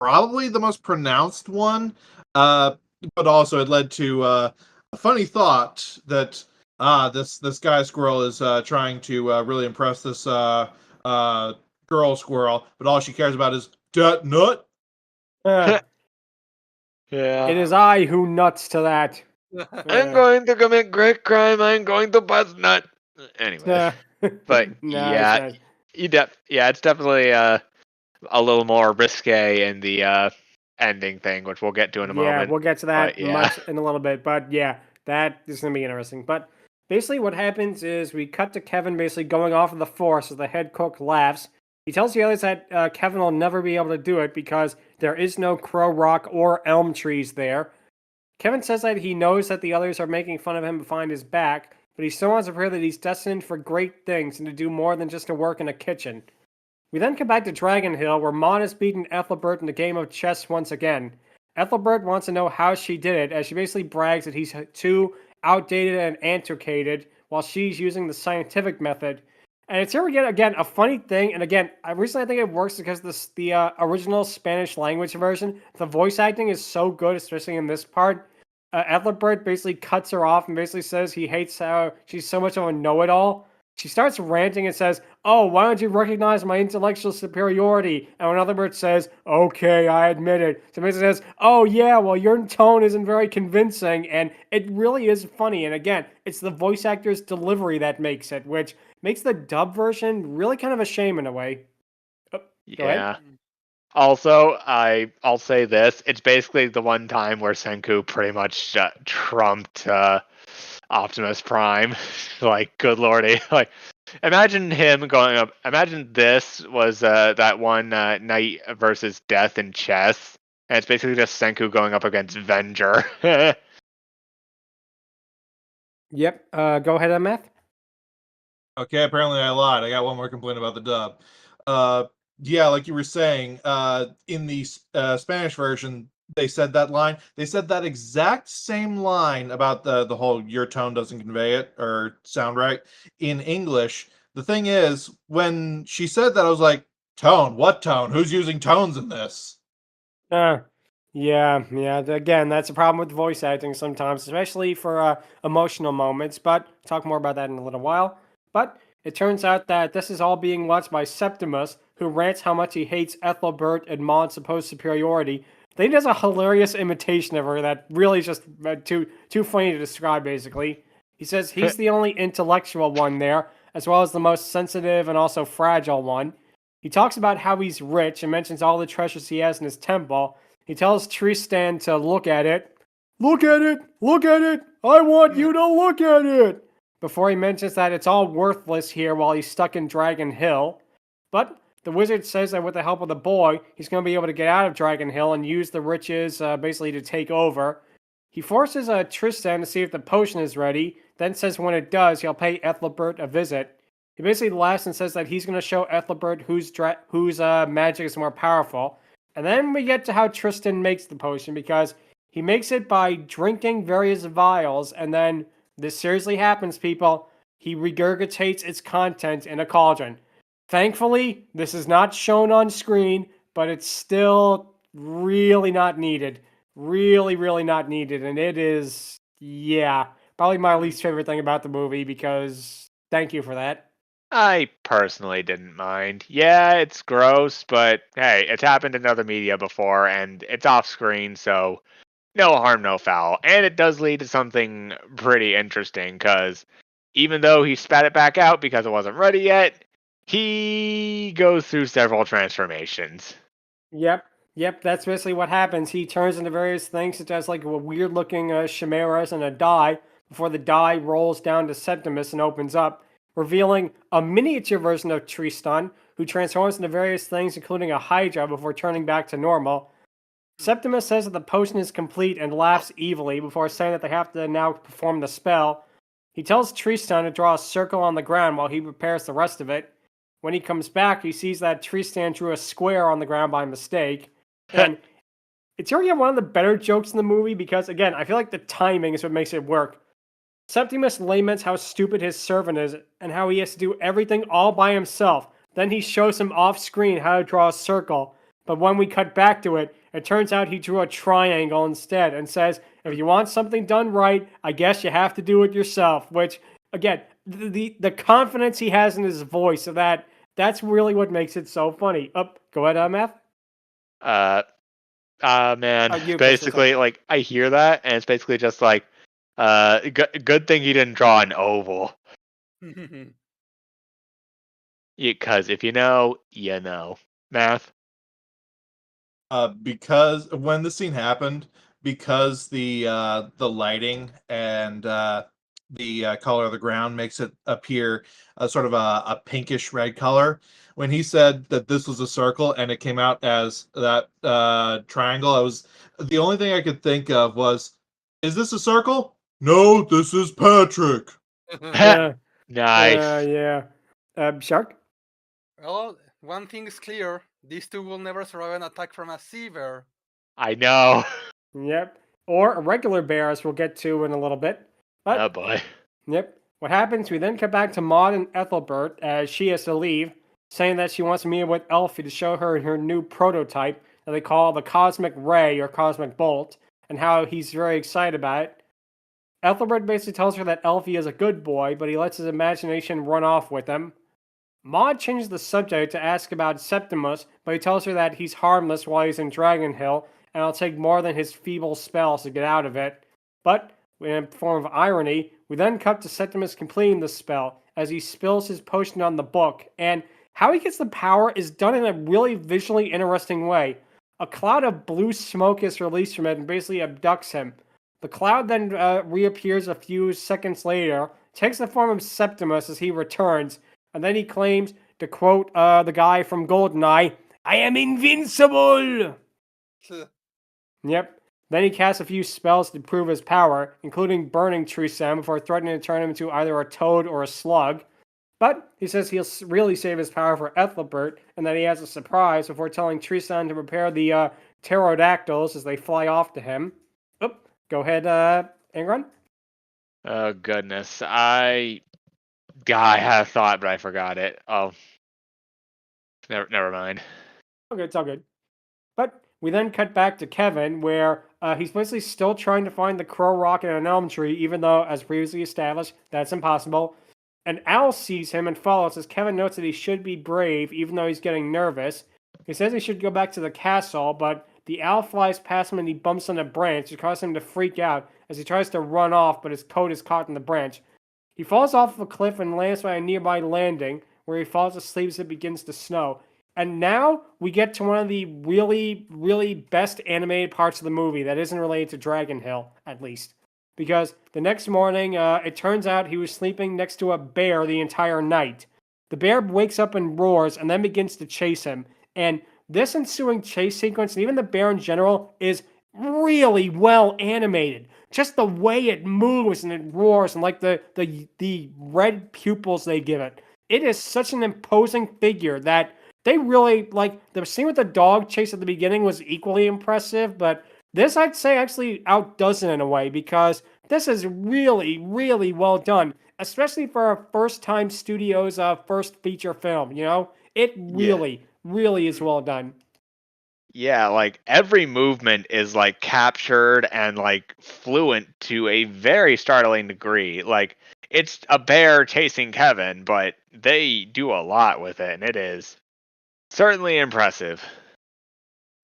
probably the most pronounced one, but also it led to a funny thought that this guy squirrel is trying to really impress this girl squirrel, but all she cares about is dat nut. Yeah. Yeah. It is I who nuts to that. I'm going to commit great crime. I'm going to bust nut. Anyway, but yeah, it's definitely a little more risque in the ending thing, which we'll get to in a moment. Yeah, we'll get to that But, much in a little bit. But yeah, that is going to be interesting. But basically what happens is we cut to Kevin basically going off of the force as the head cook laughs. He tells the others that Kevin will never be able to do it because there is no Crow Rock or elm trees there. Kevin says that he knows that the others are making fun of him behind his back, but he still wants to prove that he's destined for great things and to do more than just to work in a kitchen. We then come back to Dragon Hill, where Mon has beaten Ethelbert in a game of chess once again. Ethelbert wants to know how she did it, as she basically brags that he's too outdated and antiquated, while she's using the scientific method. And it's here we get, again, a funny thing, and again, I think it works because the original Spanish language version, the voice acting is so good, especially in this part. Ethelbert basically cuts her off and basically says he hates how she's so much of a know-it-all. She starts ranting and says, "Oh, why don't you recognize my intellectual superiority?" And when Ethelbert says, "Okay, I admit it," so basically says, "Oh yeah, well your tone isn't very convincing," and it really is funny. And again, it's the voice actor's delivery that makes it, which makes the dub version really kind of a shame in a way. Go ahead. Yeah. Also, I'll say this: it's basically the one time where Senku pretty much trumped Optimus Prime. Like, good lordy! Like, imagine him going up. Imagine this was that one Knight versus Death in chess, and it's basically just Senku going up against Venger. Yep. Go ahead, MF. Okay, apparently I lied. I got one more complaint about the dub. Yeah, like you were saying, in the Spanish version, they said that line. They said that exact same line about the whole "your tone doesn't convey it" or sound right in English. The thing is, when she said that, I was like, "Tone? What tone? Who's using tones in this?" Uh, yeah. Again, that's a problem with voice acting sometimes, especially for emotional moments. But talk more about that in a little while. But it turns out that this is all being watched by Septimus, who rants how much he hates Ethelbert and Maud's supposed superiority. Then he does a hilarious imitation of her that really is just too funny to describe. Basically, he says he's the only intellectual one there, as well as the most sensitive and also fragile one. He talks about how he's rich and mentions all the treasures he has in his temple. He tells Tristan to look at it. Look at it! Look at it! I want you to look at it! Before he mentions that it's all worthless here while he's stuck in Dragon Hill. But the wizard says that with the help of the boy, he's going to be able to get out of Dragon Hill and use the riches basically to take over. He forces Tristan to see if the potion is ready, then says when it does, he'll pay Ethelbert a visit. He basically laughs and says that he's going to show Ethelbert whose magic is more powerful. And then we get to how Tristan makes the potion, because he makes it by drinking various vials, and then this seriously happens, people. He regurgitates its content in a cauldron. Thankfully, this is not shown on screen, but it's still really not needed. Really not needed. And it is, yeah, probably my least favorite thing about the movie, because thank you for that. I personally didn't mind. Yeah, it's gross, but hey, it's happened in other media before, and it's off screen, so no harm, no foul. And it does lead to something pretty interesting, because even though he spat it back out because it wasn't ready yet, he goes through several transformations. Yep, that's basically what happens. He turns into various things, such as like a weird looking chimeras and a die, before the die rolls down to Septimus and opens up, revealing a miniature version of Tristan, who transforms into various things, including a Hydra, before turning back to normal. Septimus says that the potion is complete and laughs evilly before saying that they have to now perform the spell. He tells Tristan to draw a circle on the ground while he prepares the rest of it. When he comes back, he sees that Tristan drew a square on the ground by mistake. And it's already one of the better jokes in the movie because, again, I feel like the timing is what makes it work. Septimus laments how stupid his servant is and how he has to do everything all by himself. Then he shows him off screen how to draw a circle. But when we cut back to it, it turns out he drew a triangle instead and says, if you want something done right, I guess you have to do it yourself. Which, again, the confidence he has in his voice, so that's really what makes it so funny. Go ahead, Math. Man, basically, like, I hear that, and it's basically just like, good thing he didn't draw an oval. Because if you know, you know. Math? Because when the scene happened, because the lighting and the color of the ground makes it appear sort of a pinkish red color. When he said that this was a circle and it came out as that triangle, the only thing I could think of was, is this a circle? No, this is Patrick. Nice. Yeah. Shark? Well, one thing is clear: these two will never survive an attack from a sea bear. I know. Yep. Or a regular bear, as we'll get to in a little bit. But, Oh boy. Yep. What happens, we then cut back to Maud and Ethelbert as she has to leave, saying that she wants to meet with Elfie to show her her new prototype that they call the Cosmic Ray or Cosmic Bolt, and how he's very excited about it. Ethelbert basically tells her that Elfie is a good boy, but he lets his imagination run off with him. Maud changes the subject to ask about Septimus, but he tells her that he's harmless while he's in Dragon Hill, and it'll take more than his feeble spells to get out of it. But, in a form of irony, we then cut to Septimus completing the spell, as he spills his potion on the book, and how he gets the power is done in a really visually interesting way. A cloud of blue smoke is released from it and basically abducts him. The cloud then reappears a few seconds later, takes the form of Septimus as he returns, and then he claims, to quote the guy from GoldenEye, I am invincible! Yep. Then he casts a few spells to prove his power, including burning Tristan before threatening to turn him into either a toad or a slug. But he says he'll really save his power for Ethelbert, and that he has a surprise before telling Tristan to prepare the pterodactyls as they fly off to him. Oh, go ahead, Angron. Oh goodness, I had a thought, but I forgot it. Oh, never mind. Okay, it's all good. But we then cut back to Kevin, where he's basically still trying to find the crow rock in an elm tree, even though, as previously established, that's impossible. An owl sees him and follows as Kevin notes that he should be brave, even though he's getting nervous. He says he should go back to the castle, but the owl flies past him and he bumps on a branch, which causes him to freak out as he tries to run off, but his coat is caught in the branch. He falls off of a cliff and lands by a nearby landing, where he falls asleep as it begins to snow. And now we get to one of the really, really best animated parts of the movie that isn't related to Dragon Hill, at least. Because the next morning, it turns out he was sleeping next to a bear the entire night. The bear wakes up and roars and then begins to chase him. And this ensuing chase sequence, and even the bear in general, is really well animated. Just the way it moves and it roars, and like the red pupils they give it. It is such an imposing figure that they really, like, the scene with the dog chase at the beginning was equally impressive, but this, I'd say, actually outdoes it in a way, because this is really, really well done, especially for a first-time studio's first feature film, you know? It really, really is well done. Yeah, like every movement is like captured and like fluent to a very startling degree. Like it's a bear chasing Kevin, but they do a lot with it, and it is certainly impressive.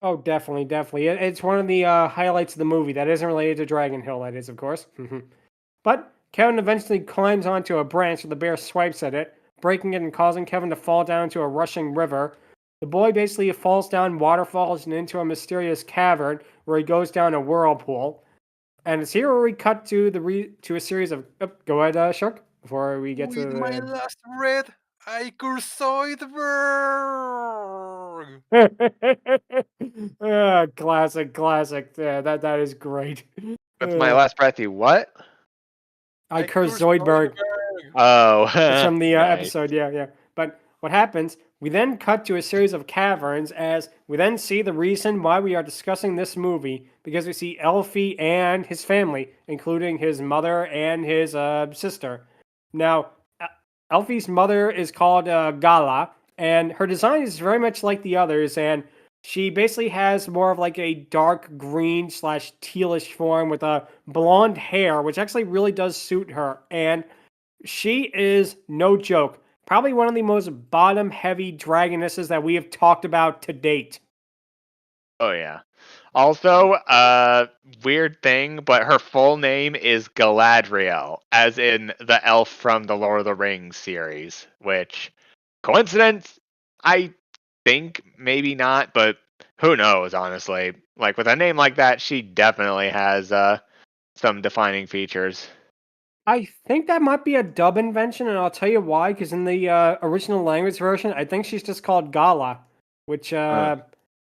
Oh, definitely, definitely. It's one of the highlights of the movie that isn't related to Dragon Hill, that is, of course. But Kevin eventually climbs onto a branch, and the bear swipes at it, breaking it and causing Kevin to fall down into a rushing river. The boy basically falls down waterfalls and into a mysterious cavern where he goes down a whirlpool. And it's here where we cut to to a series of... Oh, go ahead, Shark, before we get to With my last red, I cursoid classic, classic. Yeah, that is great. With my last breath, you what? Iker Zoidberg. Oh, It's from the nice. episode, yeah. But what happens, we then cut to a series of caverns as we then see the reason why we are discussing this movie, because we see Elfie and his family, including his mother and his sister. Now, Elfie's mother is called Gala, and her design is very much like the others, and she basically has more of like a dark green / tealish form with a blonde hair, which actually really does suit her. And she is, no joke, probably one of the most bottom-heavy dragonesses that we have talked about to date. Oh yeah. Also, weird thing, but her full name is Galadriel, as in the elf from the Lord of the Rings series, which, coincidence? I think maybe not, but who knows, honestly. Like, with a name like that, she definitely has some defining features. I think that might be a dub invention, and I'll tell you why, because in the original language version, I think she's just called Gala, which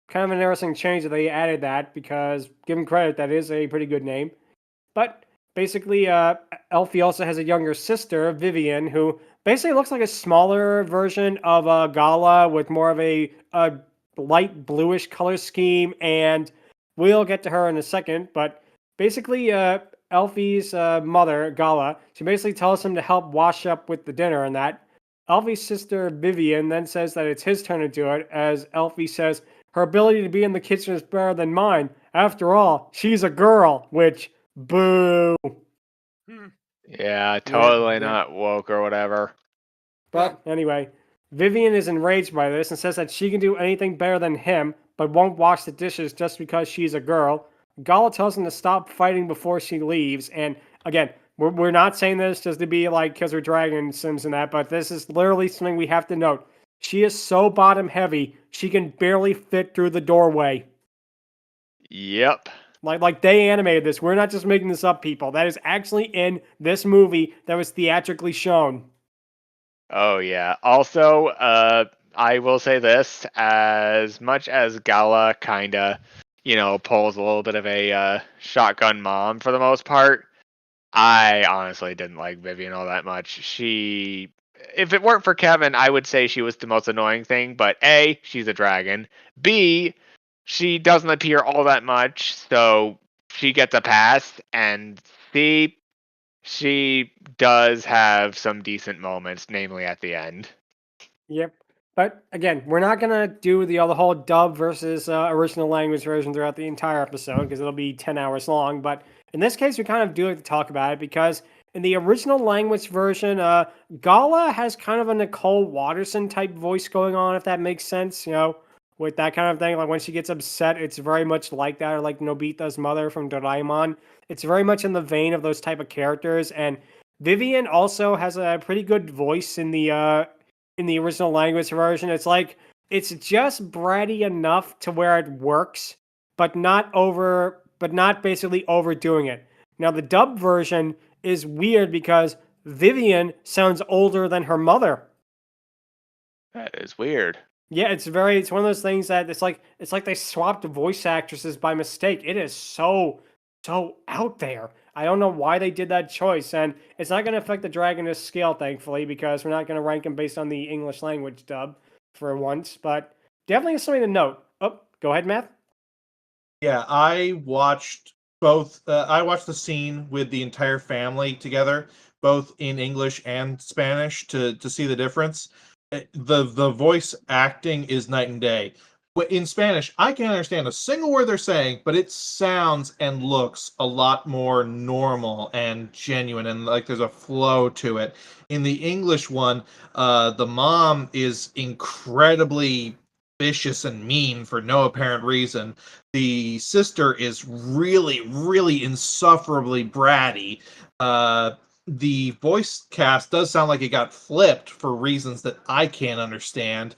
kind of an interesting change that they added that, because given credit, that is a pretty good name. But basically, Elfie also has a younger sister, Vivian, who basically looks like a smaller version of Gala with more of a light bluish color scheme, and we'll get to her in a second. But basically, Elfie's mother, Gala, she basically tells him to help wash up with the dinner and that. Elfie's sister, Vivian, then says that it's his turn to do it, as Elfie says her ability to be in the kitchen is better than mine. After all, she's a girl, which, boo. Yeah, totally yeah. not woke or whatever. But anyway, Vivian is enraged by this and says that she can do anything better than him, but won't wash the dishes just because she's a girl. Gala tells him to stop fighting before she leaves, and again, we're not saying this just to be like, because we're Dragon Sims and that, but this is literally something we have to note. She is so bottom heavy, she can barely fit through the doorway. Yep. Like they animated this. We're not just making this up, people. That is actually in this movie that was theatrically shown. Oh yeah. Also, I will say this: as much as Gala kinda, pulls a little bit of a shotgun mom for the most part, I honestly didn't like Vivian all that much. She if it weren't for Kevin, I would say she was the most annoying thing. But A, she's a dragon. B, she doesn't appear all that much, so she gets a pass. And C, she does have some decent moments, namely at the end. Yep. But again, we're not gonna do the whole dub versus original language version throughout the entire episode because it'll be 10 hours long. But in this case, we kind of do have to talk about it because in the original language version, Gala has kind of a Nicole Watterson type voice going on, if that makes sense. With that kind of thing. Like when she gets upset, it's very much like that, or like Nobita's mother from Doraemon. It's very much in the vein of those type of characters. And Vivian also has a pretty good voice in the original language version. It's like it's just bratty enough to where it works, but not basically overdoing it. Now the dub version is weird because Vivian sounds older than her mother. That is weird. Yeah, it's one of those things that it's like they swapped voice actresses by mistake. It is so out there. I don't know why they did that choice, and it's not going to affect the Dragoness Scale, thankfully, because we're not going to rank them based on the English language dub for once. But definitely something to note. Oh, go ahead, Matt. Yeah, I watched both. I watched the scene with the entire family together, both in English and Spanish, to see the difference. The voice acting is night and day. In Spanish, I can't understand a single word they're saying, but it sounds and looks a lot more normal and genuine, and like there's a flow to it. In the English one, the mom is incredibly vicious and mean for no apparent reason. The sister is really, really insufferably bratty. The voice cast does sound like it got flipped for reasons that I can't understand,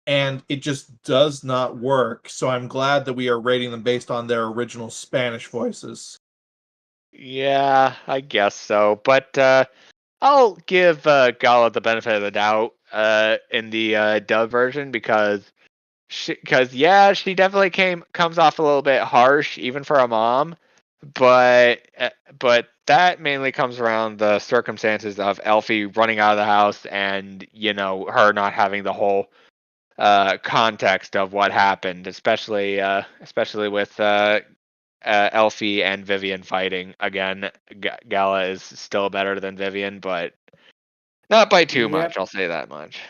and it just does not work. So I'm glad that we are rating them based on their original Spanish voices. Yeah, I guess so. But I'll give Gala the benefit of the doubt in the dub version because she definitely comes off a little bit harsh even for a mom, but that mainly comes around the circumstances of Elfie running out of the house and her not having the whole context of what happened, especially with Elfie and Vivian fighting again. Gala is still better than Vivian, but not by too much. I'll say that much.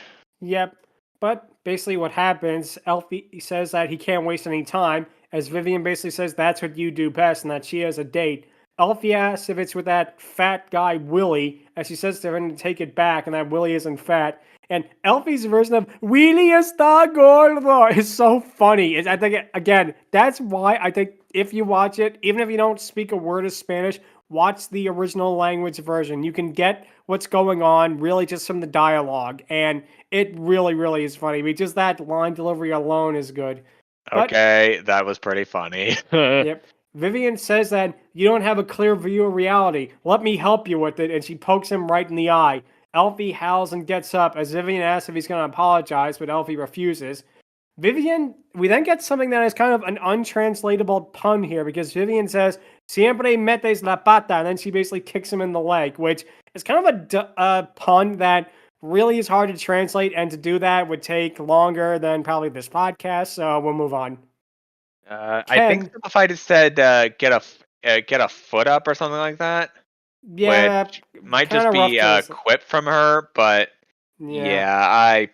Yep. But basically what happens, Elfie says that he can't waste any time, as Vivian basically says that's what you do best and that she has a date. Elfie asks if it's with that fat guy Willie, as she says to him to take it back, and that Willie isn't fat. And Elfie's version of Willie está gordo is so funny. I think, again, that's why I think if you watch it, even if you don't speak a word of Spanish, watch the original language version. You can get what's going on really just from the dialogue, and it really, really is funny. I mean, just that line delivery alone is good. Okay, that was pretty funny. Yep. Vivian says that you don't have a clear view of reality. Let me help you with it, and she pokes him right in the eye. Elfie howls and gets up as Vivian asks if he's going to apologize, but Elfie refuses. We then get something that is kind of an untranslatable pun here, because Vivian says, siempre metes la pata, and then she basically kicks him in the leg, which is kind of a pun that really is hard to translate, and to do that would take longer than probably this podcast, so we'll move on. I think Simplified has said get a foot up or something like that. Yeah, which might just be a quip from her, but I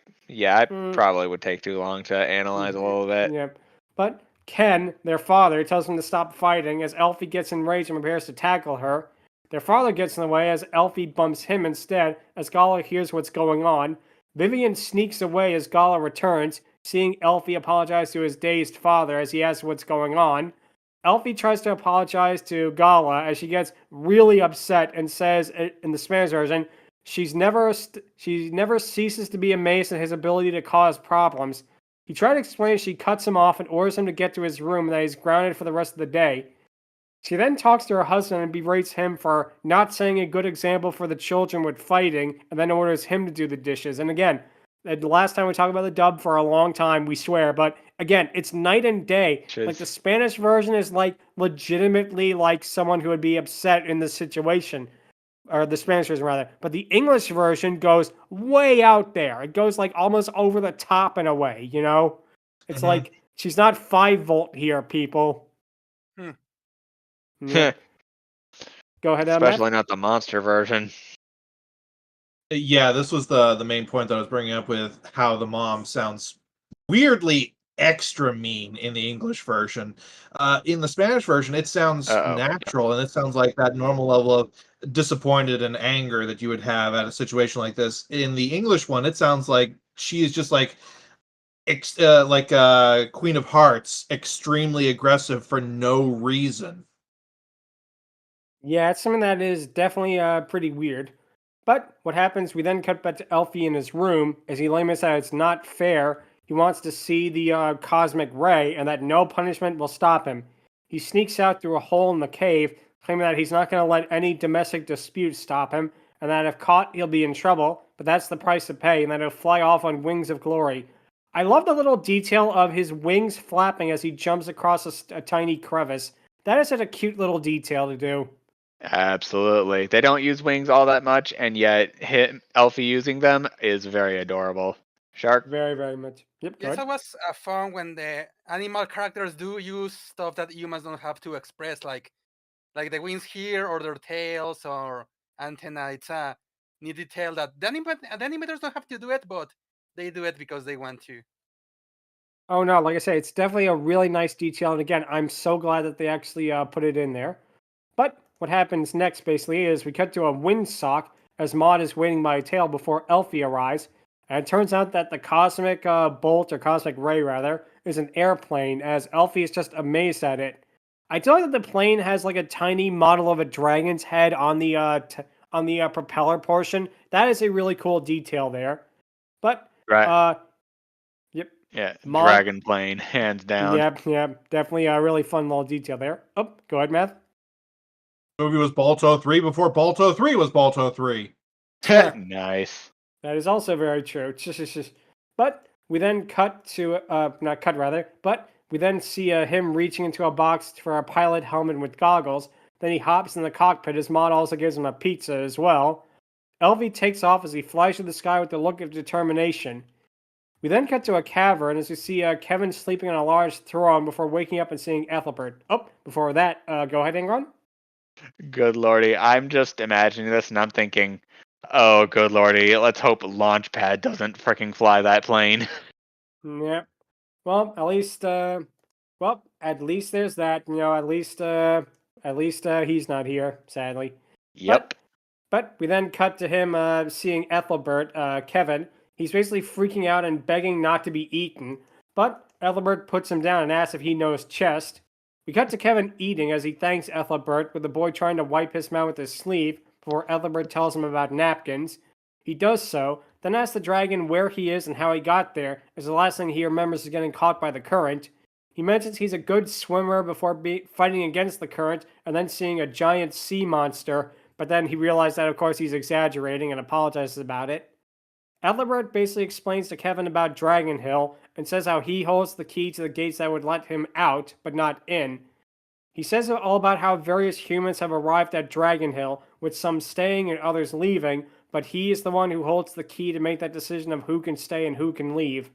probably would take too long to analyze a little bit. Yep. But Ken, their father, tells them to stop fighting as Elfie gets enraged and prepares to tackle her. Their father gets in the way as Elfie bumps him instead, as Gala hears what's going on. Vivian sneaks away as Gala returns, seeing Elfie apologize to his dazed father as he asks what's going on. Elfie tries to apologize to Gala as she gets really upset and says in the Spanish version, she never ceases to be amazed at his ability to cause problems. He tried to explain she cuts him off and orders him to get to his room and that he's grounded for the rest of the day. She then talks to her husband and berates him for not setting a good example for the children with fighting, and then orders him to do the dishes. And again, the last time we talked about the dub for a long time, we swear, but again, it's night and day. Like the Spanish version is like legitimately like someone who would be upset in this situation. or the Spanish version rather, but the English version goes way out there. It goes like almost over the top in a way, you know? It's Mhm. like she's not 5-volt here, people. Hmm. Yeah. Go ahead, Matt. Especially not the monster version. Yeah, this was the main point that I was bringing up with how the mom sounds weirdly extra mean in the English version. In the Spanish version, it sounds Uh-oh. natural, and it sounds like that normal level of disappointed and anger that you would have at a situation like this. In the English one, it sounds like she is just like Queen of Hearts, extremely aggressive for no reason. Yeah, it's something that is definitely pretty weird. But what happens, we then cut back to Elfie in his room as he laments that it's not fair. He wants to see the cosmic ray and that no punishment will stop him. He sneaks out through a hole in the cave, claiming that he's not going to let any domestic disputes stop him, and that if caught, he'll be in trouble, but that's the price to pay, and that he'll fly off on wings of glory. I love the little detail of his wings flapping as he jumps across a tiny crevice. That is such a cute little detail to do. Absolutely. They don't use wings all that much, and yet Elfie using them is very adorable. Shark? Very, very much. Yep, go Yes, ahead. it was fun when the animal characters do use stuff that humans don't have to express, like the wings here or their tails or antenna. It's a neat detail that the animators don't have to do it, but they do it because they want to. Oh no, like I say, it's definitely a really nice detail, and again, I'm so glad that they actually put it in there. But what happens next, basically, is we cut to a windsock as Maud is waiting by a tail before Elfie arrives, and it turns out that the cosmic bolt, or cosmic ray rather, is an airplane, as Elfie is just amazed at it. I tell you that the plane has like a tiny model of a dragon's head on the propeller portion. That is a really cool detail there. But Right. yep. Yeah, Maud, dragon plane, hands down. Yep, definitely a really fun little detail there. Oh, go ahead, Matt. The movie was Balto 3 before Balto 3 was Balto 3. Nice. That is also very true. But we then cut to, not cut rather, but we then see him reaching into a box for a pilot helmet with goggles. Then he hops in the cockpit as Maud also gives him a pizza as well. Elvie takes off as he flies through the sky with a look of determination. We then cut to a cavern as we see Kevin sleeping on a large throne before waking up and seeing Ethelbert. Oh, before that, go ahead, Angron. Good lordy. I'm just imagining this and I'm thinking, oh, good lordy, let's hope Launchpad doesn't freaking fly that plane. Yep. Well, at least there's that. You know, at least he's not here, sadly. Yep. But we then cut to him seeing Ethelbert, Kevin. He's basically freaking out and begging not to be eaten. But Ethelbert puts him down and asks if he knows chest. We cut to Kevin eating as he thanks Ethelbert, with the boy trying to wipe his mouth with his sleeve before Ethelbert tells him about napkins. He does so, then asks the dragon where he is and how he got there, as the last thing he remembers is getting caught by the current. He mentions he's a good swimmer before fighting against the current and then seeing a giant sea monster, but then he realized that, of course, he's exaggerating and apologizes about it. Ethelbert basically explains to Kevin about Dragon Hill and says how he holds the key to the gates that would let him out, but not in. He says all about how various humans have arrived at Dragon Hill, with some staying and others leaving, but he is the one who holds the key to make that decision of who can stay and who can leave.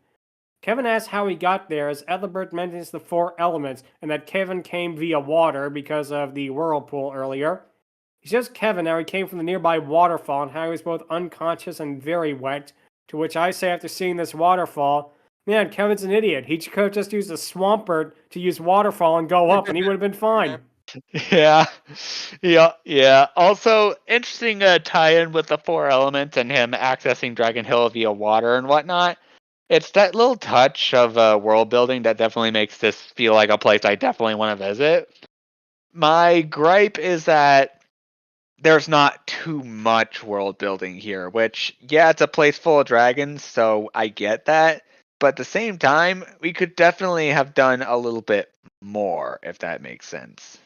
Kevin asks how he got there, as Ethelbert mentions the 4 elements and that Kevin came via water because of the whirlpool earlier. He shows Kevin how he came from the nearby waterfall and how he was both unconscious and very wet, to which I say after seeing this waterfall, man, Kevin's an idiot. He could have just used a Swampert to use waterfall and go up and he would have been fine. Yeah. Yeah. Also, interesting tie-in with the 4 elements and him accessing Dragon Hill via water and whatnot. It's that little touch of world building that definitely makes this feel like a place I definitely want to visit. My gripe is that there's not too much world building here, which, yeah, it's a place full of dragons, so I get that. But at the same time, we could definitely have done a little bit more, if that makes sense.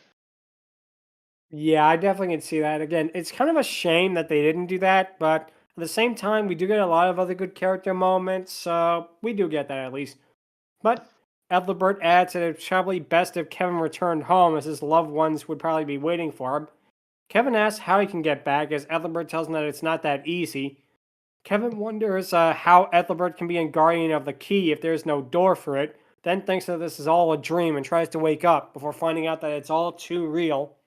Yeah, I definitely can see that. Again, it's kind of a shame that they didn't do that, but at the same time, we do get a lot of other good character moments, so we do get that at least. But Ethelbert adds that it's probably best if Kevin returned home, as his loved ones would probably be waiting for him. Kevin asks how he can get back, as Ethelbert tells him that it's not that easy. Kevin wonders how Ethelbert can be a guardian of the key if there's no door for it, then thinks that this is all a dream and tries to wake up before finding out that it's all too real.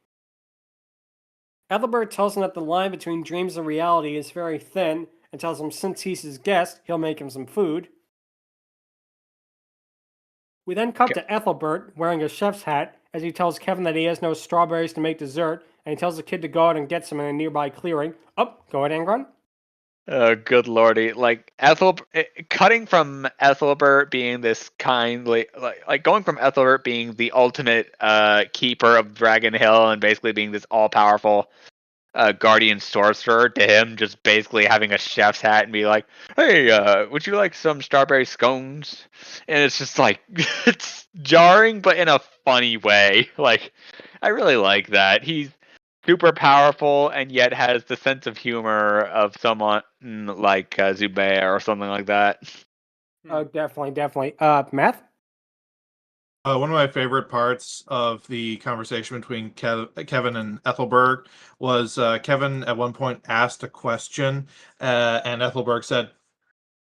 Ethelbert tells him that the line between dreams and reality is very thin and tells him since he's his guest, he'll make him some food. We then cut to Ethelbert wearing a chef's hat as he tells Kevin that he has no strawberries to make dessert, and he tells the kid to go out and get some in a nearby clearing. Oh, go ahead, Angron. Oh, good lordy! Like cutting from Ethelbert being this kindly, like going from Ethelbert being the ultimate keeper of Dragon Hill and basically being this all-powerful guardian sorcerer to him just basically having a chef's hat and be like, "Hey, would you like some strawberry scones?" And it's just like it's jarring, but in a funny way. Like I really like that. He's super powerful and yet has the sense of humor of someone like Zubair or something like that. Oh, definitely. Math? One of my favorite parts of the conversation between Kevin and Ethelbert was Kevin at one point asked a question, and Ethelbert said,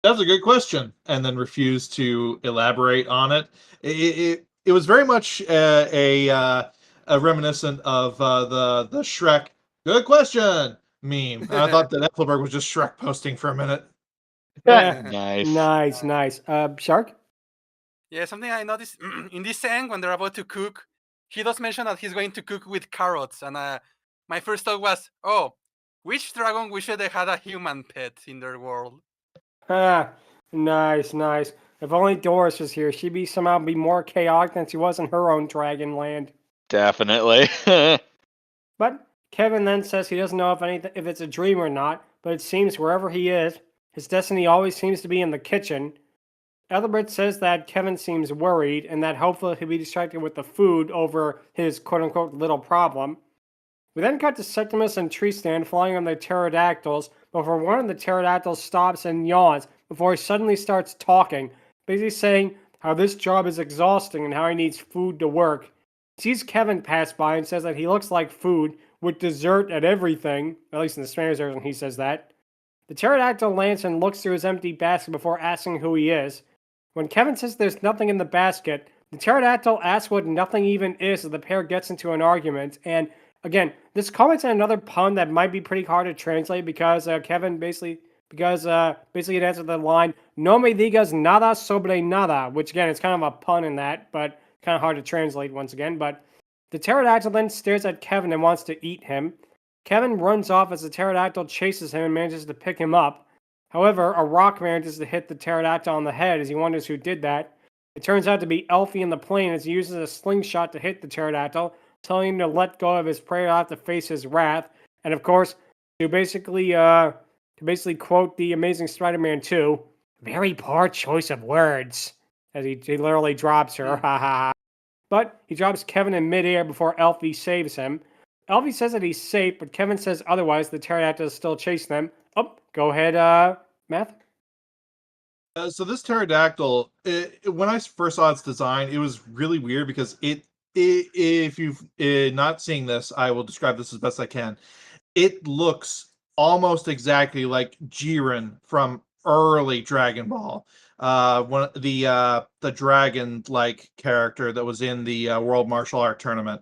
"That's a good question," and then refused to elaborate on it. It was very much a reminiscent of the Shrek "good question" meme. I thought that Ethelbert was just Shrek posting for a minute. Nice. Nice. Shark? Yeah, something I noticed in this scene when they're about to cook, he does mention that he's going to cook with carrots, and my first thought was, oh, which dragon wished they had a human pet in their world? Nice. If only Doris was here, she'd somehow be more chaotic than she was in her own dragon land. Definitely. But Kevin then says he doesn't know if it's a dream or not, but it seems wherever he is, his destiny always seems to be in the kitchen. Ethelbert says that Kevin seems worried and that hopefully he'll be distracted with the food over his quote-unquote little problem. We then cut to Septimus and Tristan flying on their pterodactyls before one of the pterodactyls stops and yawns before he suddenly starts talking, basically saying how this job is exhausting and how he needs food to work. He sees Kevin pass by and says that he looks like food, with dessert and everything. At least in the Spanish version he says that. The pterodactyl lands and looks through his empty basket before asking who he is. When Kevin says there's nothing in the basket, the pterodactyl asks what nothing even is as the pair gets into an argument. And again, this comments on another pun that might be pretty hard to translate because Kevin basically it answers the line, "No me digas nada sobre nada," which again, it's kind of a pun in that, but kind of hard to translate once again. But the pterodactyl then stares at Kevin and wants to eat him. Kevin runs off as the pterodactyl chases him and manages to pick him up. However, a rock manages to hit the pterodactyl on the head as he wonders who did that. It turns out to be Elfie in the plane as he uses a slingshot to hit the pterodactyl, telling him to let go of his prey or have to face his wrath. And of course, to basically quote the Amazing Spider-Man 2, very poor choice of words, as he literally drops her. But he drops Kevin in midair before Elfie saves him. Elfie says that he's safe, but Kevin says otherwise. The pterodactyl is still chasing them. Oh, go ahead, Math. So this pterodactyl, when I first saw its design, it was really weird because if you've not seeing this, I will describe this as best I can. It looks almost exactly like Jiren from early Dragon Ball. One the dragon-like character that was in the World Martial Art Tournament.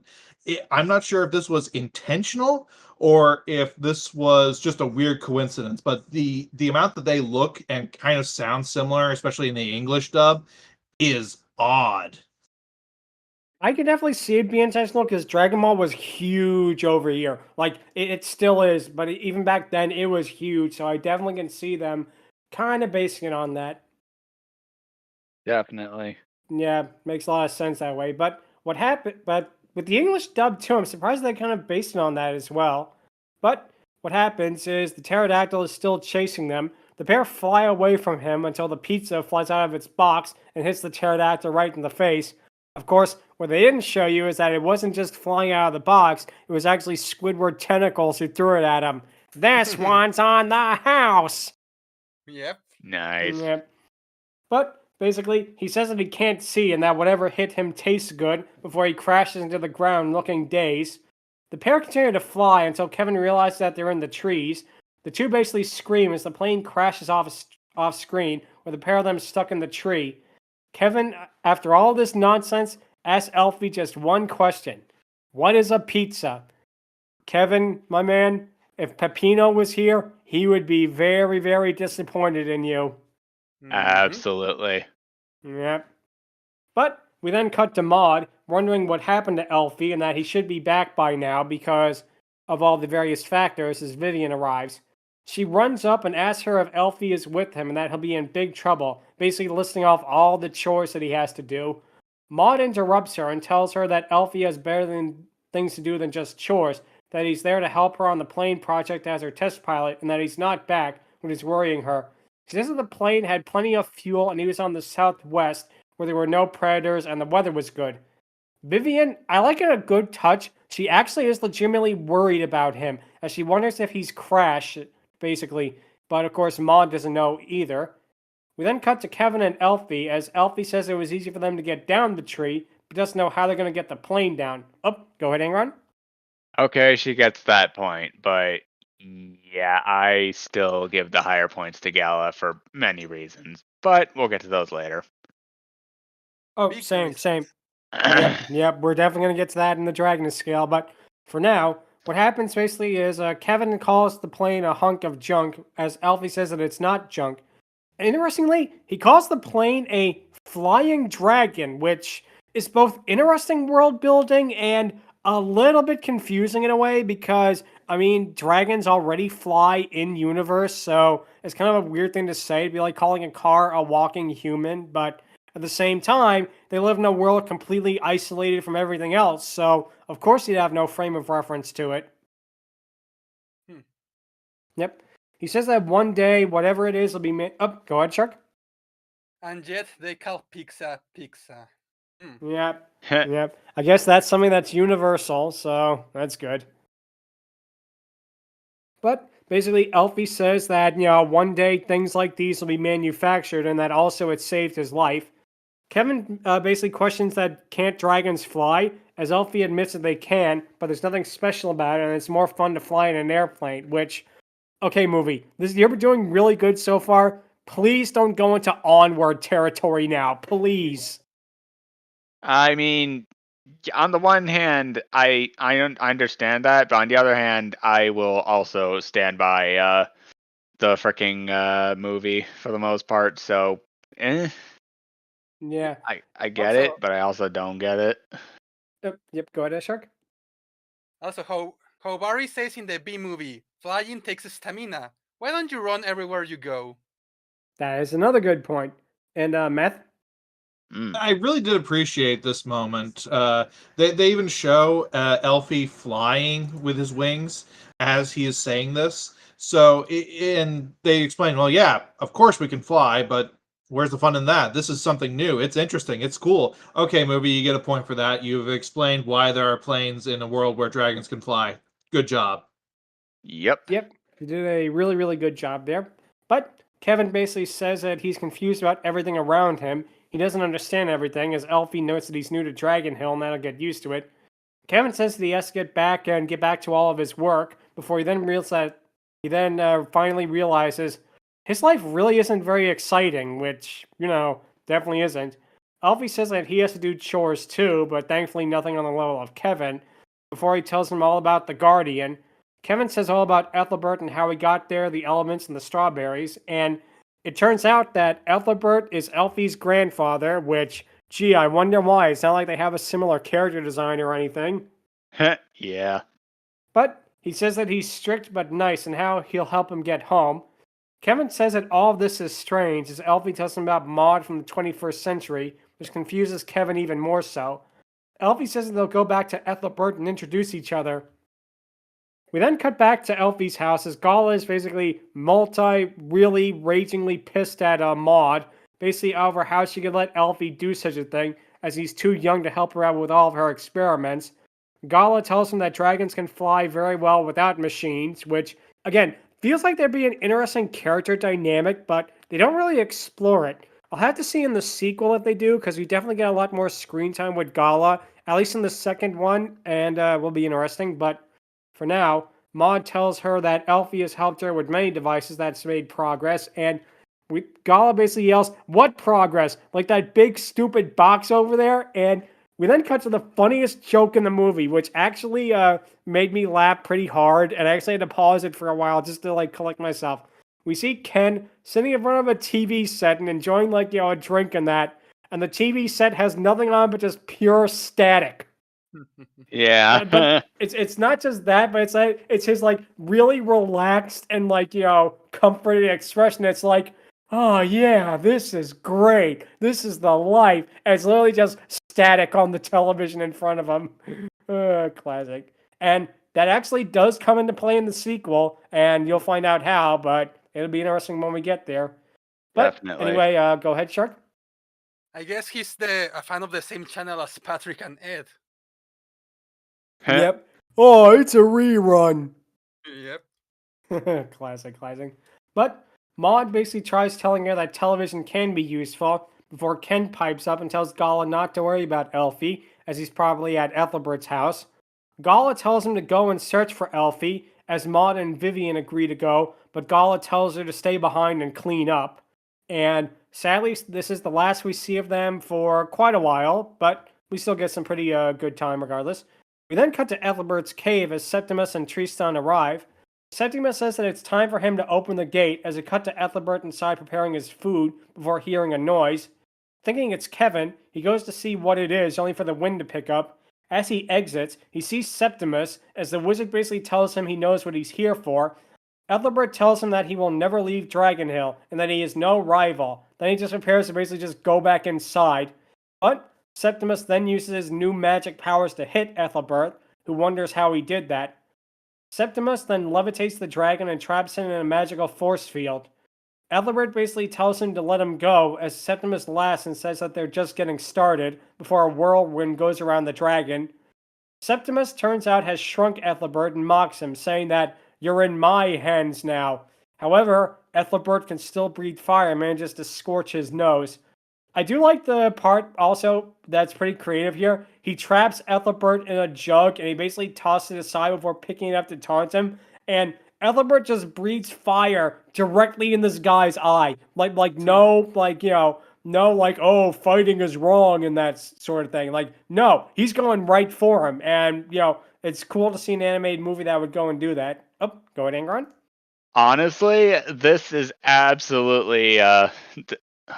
I'm not sure if this was intentional or if this was just a weird coincidence, but the amount that they look and kind of sound similar, especially in the English dub, is odd. I can definitely see it being intentional because Dragon Ball was huge over here. Like, it still is, but even back then, it was huge. So I definitely can see them kind of basing it on that. Definitely. Yeah, makes a lot of sense that way. But with the English dub too, I'm surprised they kind of based it on that as well. But what happens is the pterodactyl is still chasing them. The pair fly away from him until the pizza flies out of its box and hits the pterodactyl right in the face. Of course, what they didn't show you is that it wasn't just flying out of the box, it was actually Squidward tentacles who threw it at him. This one's on the house! Yep. Nice. Yep. But basically, he says that he can't see and that whatever hit him tastes good before he crashes into the ground looking dazed. The pair continue to fly until Kevin realizes that they're in the trees. The two basically scream as the plane crashes off screen, with the pair of them stuck in the tree. Kevin, after all this nonsense, asks Elfie just one question. What is a pizza? Kevin, my man, if Peppino was here, he would be very, very disappointed in you. Mhm. Absolutely. Yep. But we then cut to Maud, wondering what happened to Elfie and that he should be back by now because of all the various factors as Vivian arrives. She runs up and asks her if Elfie is with him and that he'll be in big trouble, basically listing off all the chores that he has to do. Maud interrupts her and tells her that Elfie has better things to do than just chores, that he's there to help her on the plane project as her test pilot, and that he's not back, which is worrying her. She says that the plane had plenty of fuel and he was on the southwest, where there were no predators and the weather was good. Vivian, I like it a good touch. She actually is legitimately worried about him, as she wonders if he's crashed, basically. But of course, Maud doesn't know either. We then cut to Kevin and Elfie, as Elfie says it was easy for them to get down the tree, but doesn't know how they're going to get the plane down. Oh, go ahead, Angron. Okay, she gets that point, but yeah, I still give the higher points to Gala for many reasons, but we'll get to those later. Oh, Big same. reasons. Yep, we're definitely going to get to that in the Dragoness Scale, but for now, what happens basically is Kevin calls the plane a hunk of junk, as Alfie says that it's not junk. Interestingly, he calls the plane a flying dragon, which is both interesting world building and a little bit confusing in a way because, I mean, dragons already fly in universe, so it's kind of a weird thing to say. It'd be like calling a car a walking human, but at the same time, they live in a world completely isolated from everything else, so of course you'd have no frame of reference to it. Yep. He says that one day, whatever it is, will be made. Oh, go ahead, Shark. And yet they call pizza pizza. Yep. Yep. I guess that's something that's universal, so that's good. But basically, Elfie says that, one day things like these will be manufactured and that also it saved his life. Kevin basically questions that can't dragons fly, as Elfie admits that they can, but there's nothing special about it and it's more fun to fly in an airplane, which, okay, movie, you're doing really good so far. Please don't go into onward territory now, please. I mean, on the one hand, I understand that, but on the other hand, I will also stand by the freaking movie for the most part. So, Yeah. I get Also- it, but I also don't get it. Yep, go ahead, Shark. Also, how Barry says in the B movie, flying takes stamina. Why don't you run everywhere you go? That is another good point. And Meth? I really did appreciate this moment. They even show Elfie flying with his wings as he is saying this. So, and they explain, well, yeah, of course we can fly, but where's the fun in that? This is something new. It's interesting. It's cool. Okay, movie, you get a point for that. You've explained why there are planes in a world where dragons can fly. Good job. Yep. Yep, you did a really, really good job there. But Kevin basically says that he's confused about everything around him. He doesn't understand everything, as Elfie notes that he's new to Dragon Hill and that'll get used to it. Kevin says that he has to get back to all of his work before he then finally realizes his life really isn't very exciting, which, definitely isn't. Elfie says that he has to do chores too, but thankfully nothing on the level of Kevin, before he tells him all about the Guardian. Kevin says all about Ethelbert and how he got there, the elements, and the strawberries, and it turns out that Ethelbert is Elfie's grandfather, which, gee, I wonder why. It's not like they have a similar character design or anything. Yeah. But he says that he's strict but nice and how he'll help him get home. Kevin says that all of this is strange as Elfie tells him about Maud from the 21st century, which confuses Kevin even more so. Elfie says that they'll go back to Ethelbert and introduce each other. We then cut back to Elfie's house as Gala is basically really ragingly pissed at Maud, basically over how she could let Elfie do such a thing, as he's too young to help her out with all of her experiments. Gala tells him that dragons can fly very well without machines, which, again, feels like there'd be an interesting character dynamic, but they don't really explore it. I'll have to see in the sequel if they do, because we definitely get a lot more screen time with Gala at least in the second one, and will be interesting. But for now, Maud tells her that Elfie has helped her with many devices that's made progress, and Gala basically yells, "What progress?" Like that big stupid box over there, and we then cut to the funniest joke in the movie, which actually made me laugh pretty hard, and I actually had to pause it for a while just to like collect myself. We see Ken sitting in front of a TV set and enjoying like a drink and that, and the TV set has nothing on but just pure static. Yeah. But it's not just that, but it's his like really relaxed and like comforting expression. It's like, oh yeah, this is great. This is the life. And it's literally just static on the television in front of him. Classic. And that actually does come into play in the sequel, and you'll find out how. But it'll be interesting when we get there. But Definitely. anyway, go ahead, Shark. I guess he's a fan of the same channel as Patrick and Ed. Yep. Oh, it's a rerun. Yep. Classic. But Maud basically tries telling her that television can be useful before Ken pipes up and tells Gala not to worry about Elfie, as he's probably at Ethelbert's house. Gala tells him to go and search for Elfie, as Maud and Vivian agree to go, but Gala tells her to stay behind and clean up. And sadly, this is the last we see of them for quite a while, but we still get some pretty good time regardless. We then cut to Ethelbert's cave as Septimus and Tristan arrive. Septimus says that it's time for him to open the gate as it cut to Ethelbert inside preparing his food before hearing a noise. Thinking it's Kevin, he goes to see what it is, only for the wind to pick up. As he exits, he sees Septimus, as the wizard basically tells him he knows what he's here for. Ethelbert tells him that he will never leave Dragonhill, and that he is no rival. Then he just prepares to basically just go back inside. But Septimus then uses his new magic powers to hit Ethelbert, who wonders how he did that. Septimus then levitates the dragon and traps him in a magical force field. Ethelbert basically tells him to let him go, as Septimus laughs and says that they're just getting started before a whirlwind goes around the dragon. Septimus turns out has shrunk Ethelbert and mocks him, saying that you're in my hands now. However, Ethelbert can still breathe fire and manages to scorch his nose. I do like the part also that's pretty creative here. He traps Ethelbert in a jug and he basically tosses it aside before picking it up to taunt him. And Ethelbert just breathes fire directly in this guy's eye. No, oh, fighting is wrong and that sort of thing. Like, no, he's going right for him. And, it's cool to see an animated movie that would go and do that. Oh, go ahead, Angron. Honestly, this is absolutely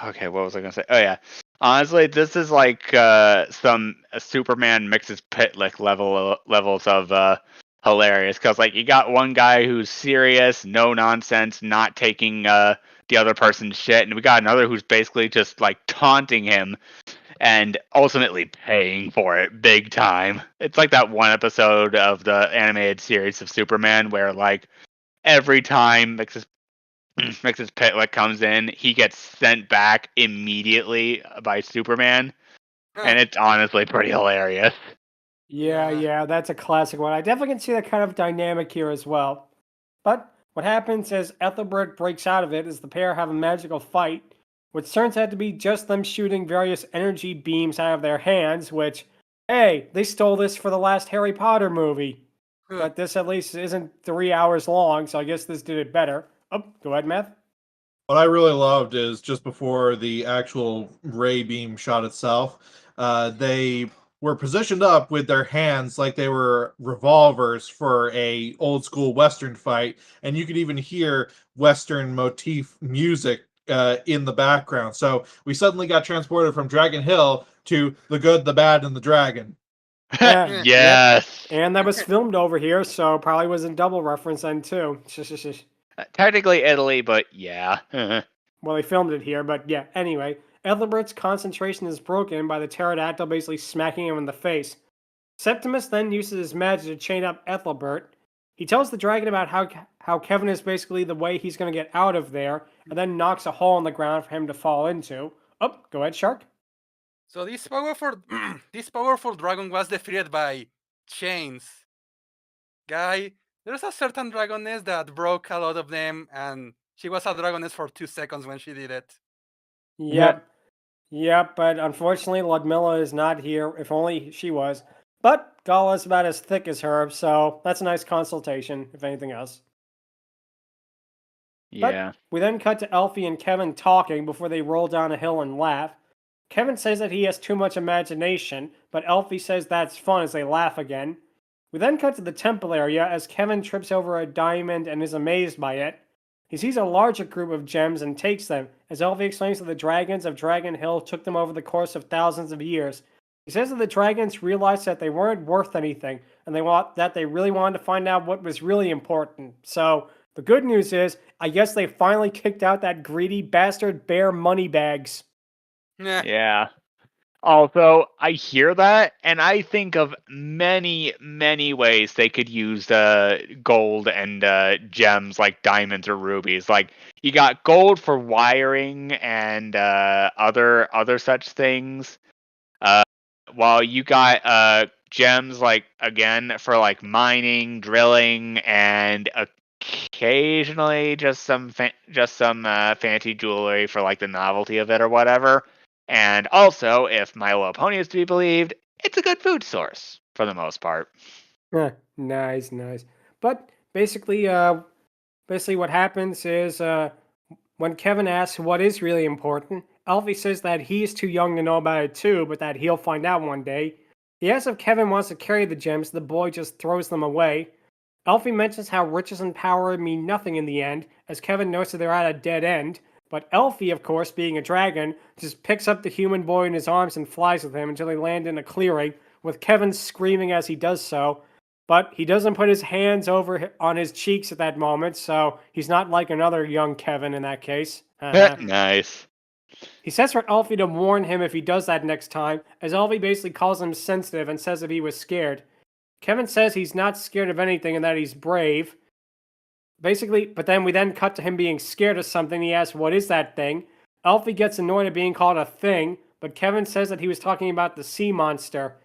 okay, what was I gonna say? Oh yeah. Honestly, this is like some Superman mixes Pitlick levels of hilarious, because like you got one guy who's serious, no nonsense, not taking the other person's shit, and we got another who's basically just like taunting him and ultimately paying for it big time. It's like that one episode of the animated series of Superman where like every time Mixes Pitlick comes in, he gets sent back immediately by Superman, and it's honestly pretty hilarious. Yeah, that's a classic one. I definitely can see that kind of dynamic here as well. But what happens is Ethelbert breaks out of it as the pair have a magical fight, which turns out to be just them shooting various energy beams out of their hands, which, hey, they stole this for the last Harry Potter movie. But this at least isn't 3 hours long, so I guess this did it better. Oh, go ahead, Math. What I really loved is just before the actual ray beam shot itself, they were positioned up with their hands like they were revolvers for a old school Western fight, and you could even hear Western motif music in the background. So we suddenly got transported from Dragon Hill to the good, the bad, and the dragon. Yeah, Yes. Yep. And that was filmed over here, so probably was in double reference then too. Technically Italy, but yeah. Well, they filmed it here, but yeah. Anyway, Ethelbert's concentration is broken by the pterodactyl basically smacking him in the face. Septimus then uses his magic to chain up Ethelbert. He tells the dragon about how Kevin is basically the way he's going to get out of there, and then knocks a hole in the ground for him to fall into. Oh, go ahead, Shark. So this powerful dragon was defeated by chains. Guy, there's a certain dragoness that broke a lot of them, and she was a dragoness for 2 seconds when she did it. Yep. Yep, but unfortunately, Ludmilla is not here. If only she was. But Gala's about as thick as her, so that's a nice consultation, if anything else. Yeah. But we then cut to Elfie and Kevin talking before they roll down a hill and laugh. Kevin says that he has too much imagination, but Elfie says that's fun as they laugh again. We then cut to the temple area as Kevin trips over a diamond and is amazed by it. He sees a larger group of gems and takes them, as Elfie explains that the dragons of Dragon Hill took them over the course of thousands of years. He says that the dragons realized that they weren't worth anything, and they really wanted to find out what was really important. So, the good news is, I guess they finally kicked out that greedy bastard bear moneybags. Yeah. Also, I hear that, and I think of many, many ways they could use gold and gems like diamonds or rubies. Like, you got gold for wiring and other such things. While you got gems, like, again, for like mining, drilling, and occasionally just some fancy jewelry for like the novelty of it or whatever. And also, if My Little Pony is to be believed, it's a good food source for the most part. Nice. But basically, what happens is when Kevin asks what is really important, Alfie says that he's too young to know about it too, but that he'll find out one day. He asks if Kevin wants to carry the gems, the boy just throws them away. Alfie mentions how riches and power mean nothing in the end, as Kevin knows that they're at a dead end. But Elfie, of course, being a dragon, just picks up the human boy in his arms and flies with him until they land in a clearing, with Kevin screaming as he does so. But he doesn't put his hands over on his cheeks at that moment, so he's not like another young Kevin in that case. Nice. He says for Elfie to warn him if he does that next time, as Elfie basically calls him sensitive and says that he was scared. Kevin says he's not scared of anything and that he's brave. Basically, but then we cut to him being scared of something. He asks, what is that thing? Elfie gets annoyed at being called a thing, but Kevin says that he was talking about the sea monster.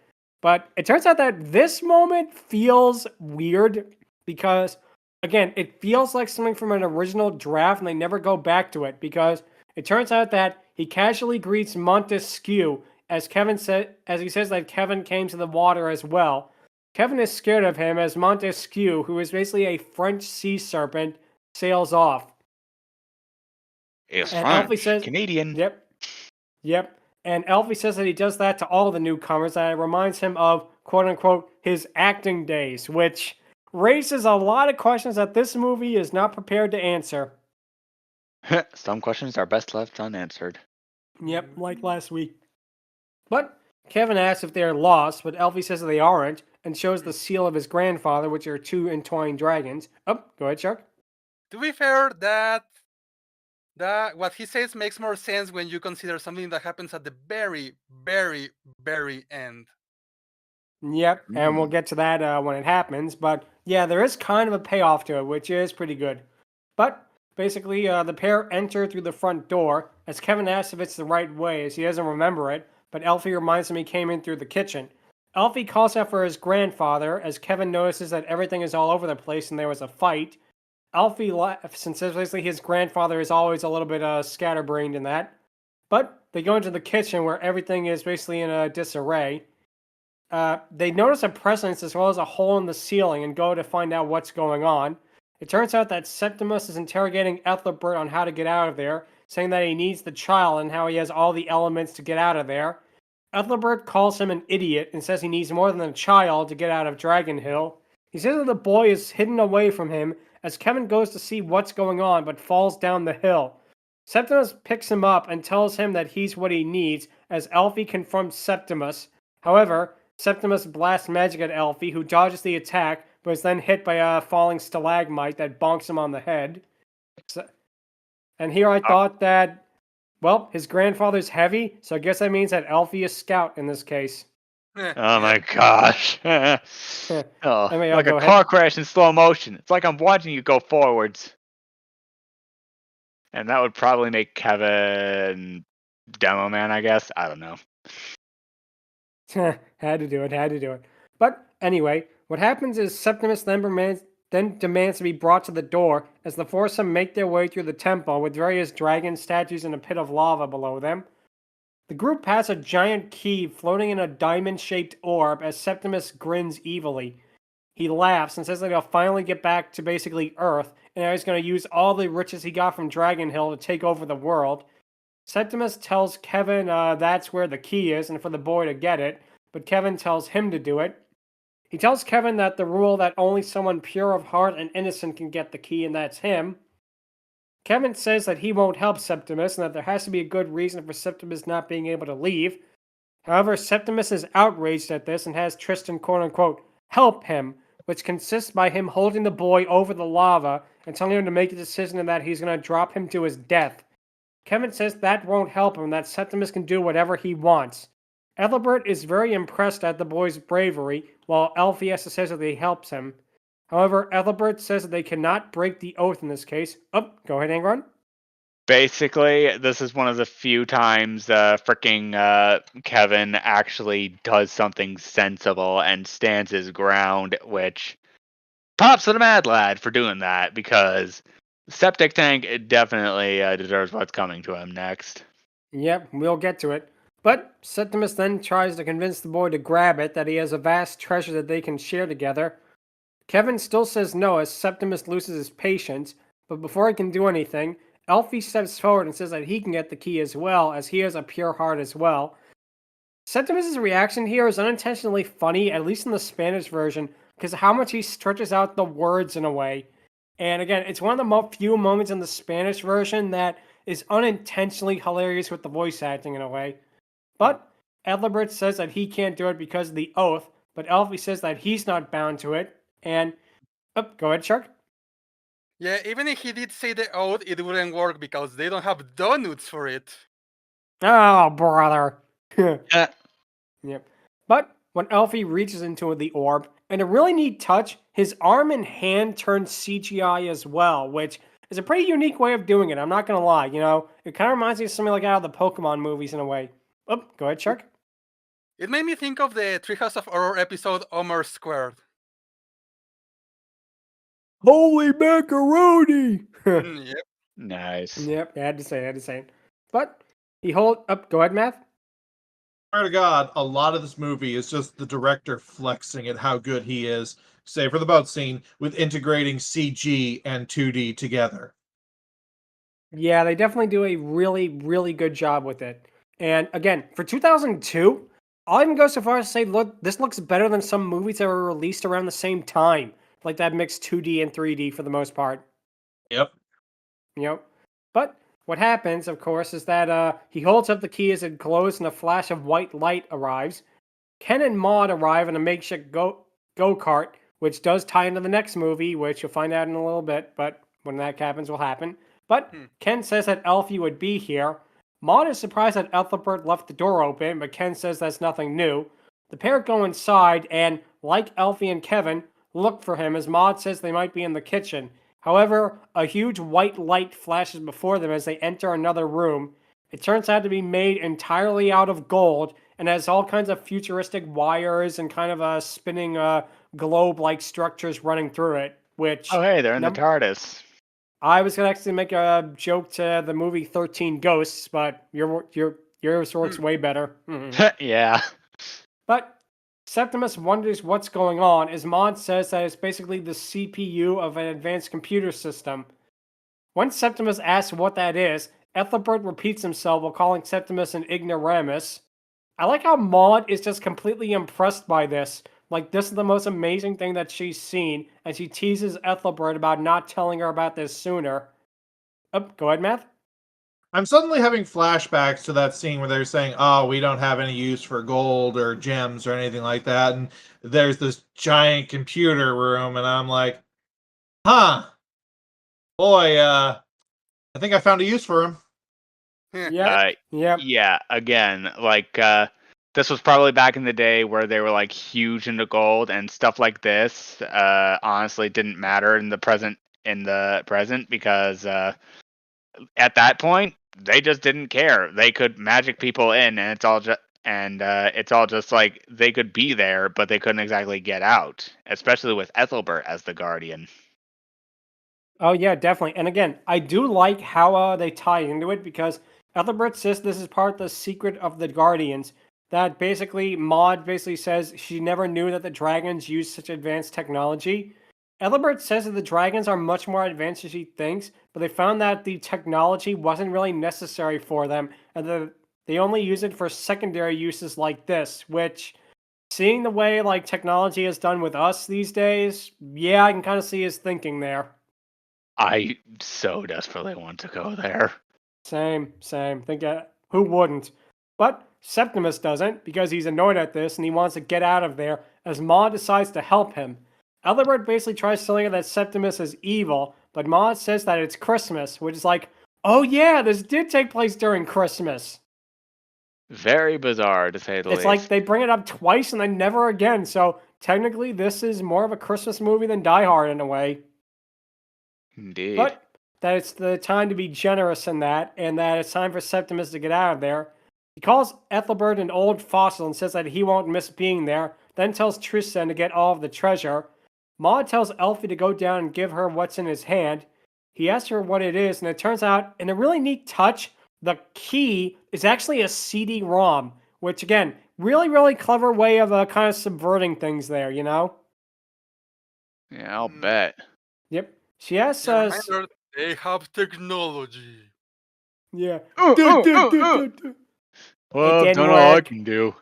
But it turns out that this moment feels weird because, again, it feels like something from an original draft and they never go back to it because it turns out that he casually greets Montesquieu as he says that Kevin came to the water as well. Kevin is scared of him as Montesquieu, who is basically a French sea serpent, sails off. It's and French, Elfie says, Canadian. Yep. And Elfie says that he does that to all the newcomers, and it reminds him of, quote-unquote, his acting days, which raises a lot of questions that this movie is not prepared to answer. Some questions are best left unanswered. Yep, like last week. But Kevin asks if they're lost, but Elfie says that they aren't, and shows the seal of his grandfather, which are two entwined dragons. Oh, go ahead, Shark. To be fair, that what he says makes more sense when you consider something that happens at the very, very, very end. Yep, and we'll get to that when it happens. But yeah, there is kind of a payoff to it, which is pretty good. But basically, the pair enter through the front door, as Kevin asks if it's the right way, as he doesn't remember it, but Elfie reminds him he came in through the kitchen. Elfie calls out for his grandfather, as Kevin notices that everything is all over the place and there was a fight. Elfie laughs, since basically his grandfather is always a little bit scatterbrained in that. But they go into the kitchen where everything is basically in a disarray. They notice a presence as well as a hole in the ceiling and go to find out what's going on. It turns out that Septimus is interrogating Ethelbert on how to get out of there, saying that he needs the child and how he has all the elements to get out of there. Ethelbert calls him an idiot and says he needs more than a child to get out of Dragon Hill. He says that the boy is hidden away from him as Kevin goes to see what's going on but falls down the hill. Septimus picks him up and tells him that he's what he needs as Elfie confronts Septimus. However, Septimus blasts magic at Elfie, who dodges the attack but is then hit by a falling stalagmite that bonks him on the head. And here I thought that, well, his grandfather's heavy, so I guess that means that Elfie is scout in this case. Oh my gosh. Anyway, like go a ahead. car crash in slow motion. It's like I'm watching you go forwards. And that would probably make Kevin Demo Man, I guess. I don't know. Had to do it. But anyway, what happens is Septimus then demands to be brought to the door as the foursome make their way through the temple with various dragon statues and a pit of lava below them. The group passes a giant key floating in a diamond-shaped orb as Septimus grins evilly. He laughs and says that he'll finally get back to basically Earth, and now he's going to use all the riches he got from Dragon Hill to take over the world. Septimus tells Kevin that's where the key is and for the boy to get it, but Kevin tells him to do it. He tells Kevin that the rule that only someone pure of heart and innocent can get the key, and that's him. Kevin says that he won't help Septimus and that there has to be a good reason for Septimus not being able to leave. However, Septimus is outraged at this and has Tristan quote-unquote help him, which consists by him holding the boy over the lava and telling him to make a decision that he's going to drop him to his death. Kevin says that won't help him, that Septimus can do whatever he wants. Ethelbert is very impressed at the boy's bravery, while Alpheus says that he helps him. However, Ethelbert says that they cannot break the oath in this case. Oh, go ahead, Angron. Basically, this is one of the few times Kevin actually does something sensible and stands his ground, which props to the Mad Lad for doing that, because Septic Tank definitely deserves what's coming to him next. Yep, we'll get to it. But Septimus then tries to convince the boy to grab it, that he has a vast treasure that they can share together. Kevin still says no as Septimus loses his patience, but before he can do anything, Elfie steps forward and says that he can get the key as well, as he has a pure heart as well. Septimus' reaction here is unintentionally funny, at least in the Spanish version, because of how much he stretches out the words in a way. And again, it's one of the few moments in the Spanish version that is unintentionally hilarious with the voice acting in a way. But Ethelbert says that he can't do it because of the oath, but Elfie says that he's not bound to it. And, go ahead, Shark. Yeah, even if he did say the oath, it wouldn't work because they don't have donuts for it. Oh, brother. Uh, Yep. But when Elfie reaches into the orb, and a really neat touch, his arm and hand turn CGI as well, which is a pretty unique way of doing it. I'm not going to lie. It kind of reminds me of something like out of the Pokemon movies in a way. Oh, go ahead, Shark. It made me think of the Treehouse of Horror episode Homer Squared. Holy macaroni! Yep. nice. Yep, I had to say it. But he go ahead, Math. Swear to God, a lot of this movie is just the director flexing at how good he is, say for the boat scene, with integrating CG and 2D together. Yeah, they definitely do a really, really good job with it. And again, for 2002, I'll even go so far as to say, look, this looks better than some movies that were released around the same time, like that mixed 2D and 3D for the most part. Yep. But what happens, of course, is that he holds up the key as it glows and a flash of white light arrives. Ken and Maud arrive in a makeshift go-kart, which does tie into the next movie, which you'll find out in a little bit, but when that happens, will happen. But Ken says that Elfie would be here. Maud is surprised that Ethelbert left the door open, but Ken says that's nothing new. The pair go inside and, like Elfie and Kevin, look for him as Maud says they might be in the kitchen. However, a huge white light flashes before them as they enter another room. It turns out to be made entirely out of gold and has all kinds of futuristic wires and kind of a spinning globe-like structures running through it. Which Oh, hey, they're in the TARDIS. I was gonna actually make a joke to the movie 13 Ghosts, but yours works way better. Yeah. But Septimus wonders what's going on, as Maud says that it's basically the CPU of an advanced computer system. When Septimus asks what that is, Ethelbert repeats himself while calling Septimus an ignoramus. I like how Maud is just completely impressed by this. Like, this is the most amazing thing that she's seen, and she teases Ethelbert about not telling her about this sooner. Go ahead, Math. I'm suddenly having flashbacks to that scene where they're saying, oh, we don't have any use for gold or gems or anything like that. And there's this giant computer room, and I'm like, boy, I think I found a use for him. Yep. Yeah, again, this was probably back in the day where they were huge into gold, and stuff like this honestly didn't matter in the present because at that point they just didn't care. They could magic people in, and it's all just like they could be there, but they couldn't exactly get out, especially with Ethelbert as the guardian. Oh yeah, definitely. And again, I do like how they tie into it, because Ethelbert says this is part of the secret of the Guardians. That basically, Maud basically says she never knew that the dragons used such advanced technology. Ethelbert says that the dragons are much more advanced than she thinks, but they found that the technology wasn't really necessary for them, and that they only use it for secondary uses like this, which, seeing the way like technology is done with us these days, yeah, I can kind of see his thinking there. I so desperately want to go there. Same. Think who wouldn't? But Septimus doesn't because he's annoyed at this and he wants to get out of there. As Maud decides to help him, Ethelbert basically tries telling her that Septimus is evil, but Maud says that it's Christmas, which is like, oh yeah, this did take place during Christmas. Very bizarre, to say the least. It's like they bring it up twice and then never again. So technically, this is more of a Christmas movie than Die Hard in a way. Indeed. But that it's the time to be generous in that, and that it's time for Septimus to get out of there. He calls Ethelbert an old fossil and says that he won't miss being there, then tells Tristan to get all of the treasure. Maud tells Elfie to go down and give her what's in his hand. He asks her what it is, and it turns out, in a really neat touch, the key is actually a CD-ROM, which, again, really clever way of kind of subverting things there, you know? Yeah, I'll bet. Yep. She asks Yeah, us... reminder, they have technology. Yeah. Well, didn't don't know all I work. can do.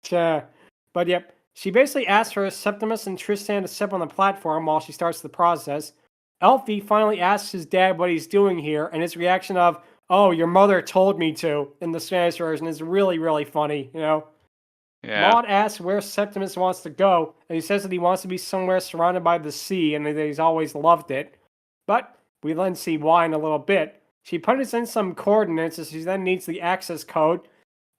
Sure. But yep, she basically asks for Septimus and Tristan to step on the platform while she starts the process. Elfie finally asks his dad what he's doing here, and his reaction of, oh, your mother told me to, in the Spanish version is really funny, you know? Yeah. Maud asks where Septimus wants to go, and he says that he wants to be somewhere surrounded by the sea, and that he's always loved it. But we then see why in a little bit. She punches in some coordinates as she then needs the access code.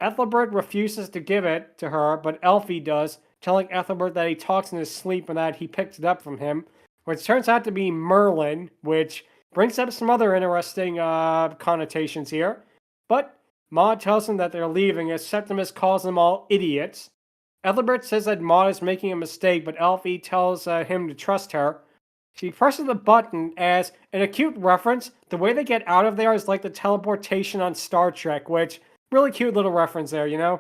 Ethelbert refuses to give it to her, but Elfie does, telling Ethelbert that he talks in his sleep and that he picked it up from him, which turns out to be Merlin, which brings up some other interesting connotations here. But Maud tells him that they're leaving as Septimus calls them all idiots. Ethelbert says that Maud is making a mistake, but Elfie tells him to trust her. She presses the button as, in a cute reference, the way they get out of there is like the teleportation on Star Trek, which, really cute little reference there, you know?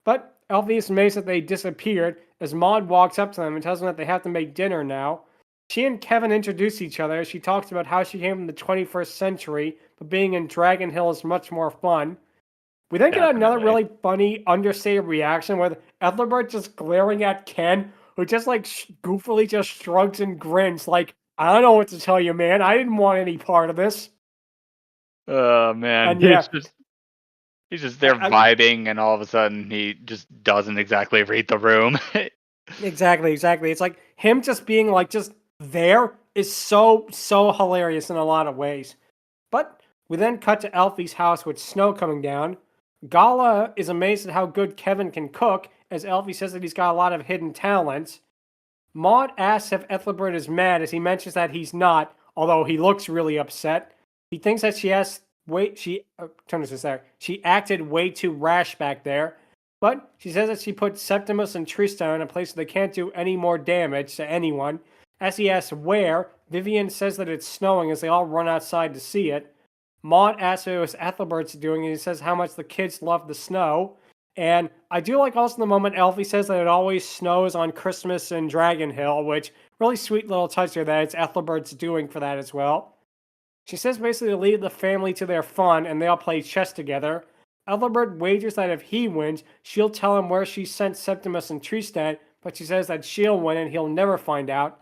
But Elfie is amazed that they disappeared as Maud walks up to them and tells them that they have to make dinner now. She and Kevin introduce each other as she talks about how she came from the 21st century, but being in Dragon Hill is much more fun. We then get another really funny, understated reaction with Ethelbert just glaring at Ken, who just like goofily just shrugs and grins like, I don't know what to tell you, man. I didn't want any part of this. Oh, man. And yeah. He's just there vibing, and all of a sudden he just doesn't exactly read the room. Exactly. It's like him just being like just there is so hilarious in a lot of ways. But we then cut to Elfie's house with snow coming down. Gala is amazed at how good Kevin can cook, as Elfie says that he's got a lot of hidden talents. Maud asks if Ethelbert is mad, as he mentions that he's not, although he looks really upset. He thinks that she acted way too rash back there, but she says that she put Septimus and Tristan in a place where they can't do any more damage to anyone. As he asks where, Vivian says that it's snowing as they all run outside to see it. Maud asks if it was Ethelbert's doing, and he says how much the kids love the snow. And I do like also the moment Elfie says that it always snows on Christmas in Dragon Hill, which really sweet little touch there that it's Ethelbert's doing for that as well. She says basically to lead the family to their fun, and they all play chess together. Ethelbert wagers that if he wins, she'll tell him where she sent Septimus and Tristan, but she says that she'll win and he'll never find out.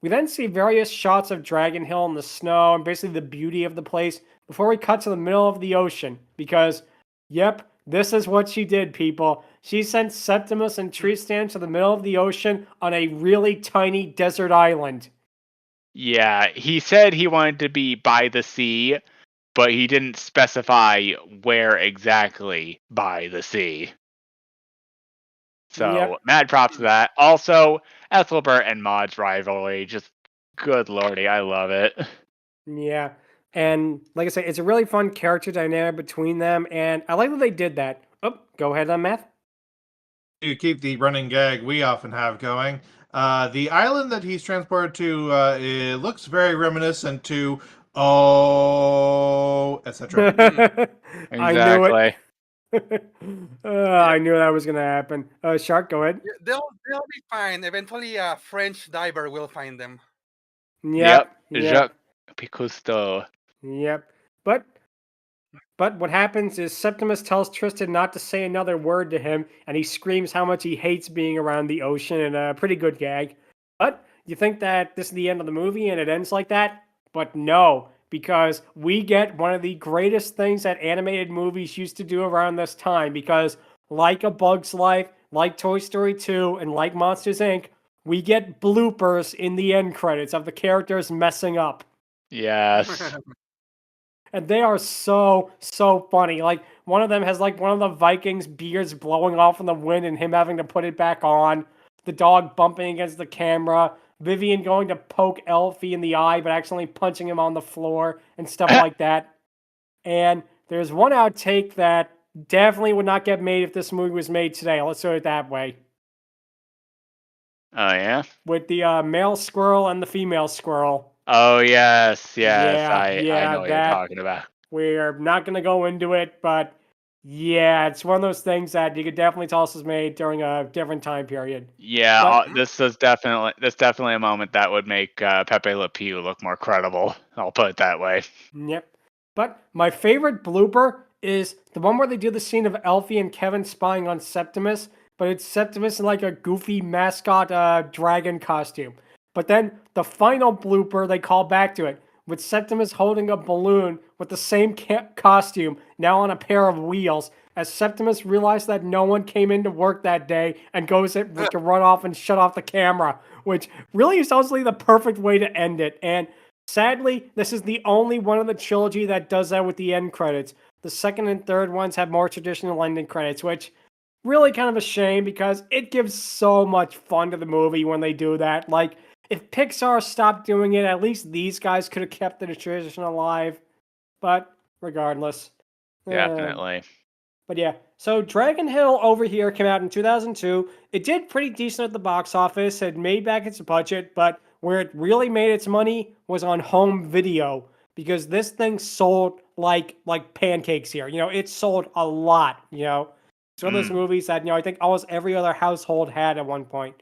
We then see various shots of Dragon Hill in the snow and basically the beauty of the place before we cut to the middle of the ocean, because, yep, this is what she did, people. She sent Septimus and Tristan to the middle of the ocean on a really tiny desert island. Yeah, he said he wanted to be by the sea, but he didn't specify where exactly by the sea. So, mad props to that. Also, Ethelbert and Maud's rivalry, just good lordy, I love it. Yeah, and like I say, it's a really fun character dynamic between them, and I like that they did that. Oh, go ahead on Math. To keep the running gag we often have going, the island that he's transported to it looks very reminiscent to Oh, etc. I knew it. Exactly. I knew that was gonna happen. Shark, go ahead. Yeah, they'll be fine. Eventually, a French diver will find them. Yep. Jacques Cousteau. Yep. But what happens is Septimus tells Tristan not to say another word to him, and he screams how much he hates being around the ocean, and a pretty good gag. But you think that this is the end of the movie and it ends like that? But no, because we get one of the greatest things that animated movies used to do around this time, because like A Bug's Life, like Toy Story 2, and like Monsters, Inc., we get bloopers in the end credits of the characters messing up. Yes. And they are so funny. Like one of them has like one of the Vikings' beards blowing off in the wind and him having to put it back on. The dog bumping against the camera. Vivian going to poke Elfie in the eye but accidentally punching him on the floor and stuff like that. And there's one outtake that definitely would not get made if this movie was made today. Let's do it that way. Oh yeah. With the male squirrel and the female squirrel. Oh yes. Yeah, I know what you're that- talking about. We're not going to go into it, but yeah, it's one of those things that you could definitely tell us was made during a different time period. Yeah, But- this is definitely a moment that would make Pepe Le Pew look more credible. I'll put it that way. Yep. But my favorite blooper is the one where they do the scene of Elfie and Kevin spying on Septimus, but it's Septimus in like a goofy mascot dragon costume. But then the final blooper, they call back to it, with Septimus holding a balloon with the same costume, now on a pair of wheels, as Septimus realized that no one came into work that day and goes to run off and shut off the camera, which really is honestly the perfect way to end it. And sadly, this is the only one of the trilogy that does that with the end credits. The second and third ones have more traditional ending credits, which really kind of a shame because it gives so much fun to the movie when they do that. Like, if Pixar stopped doing it, at least these guys could have kept the tradition alive. But regardless. Definitely. But yeah, so Dragon Hill over here came out in 2002. It did pretty decent at the box office. It made back its budget, but where it really made its money was on home video because this thing sold like pancakes here. You know, it sold a lot, you know. It's one of those movies that, you know, I think almost every other household had at one point.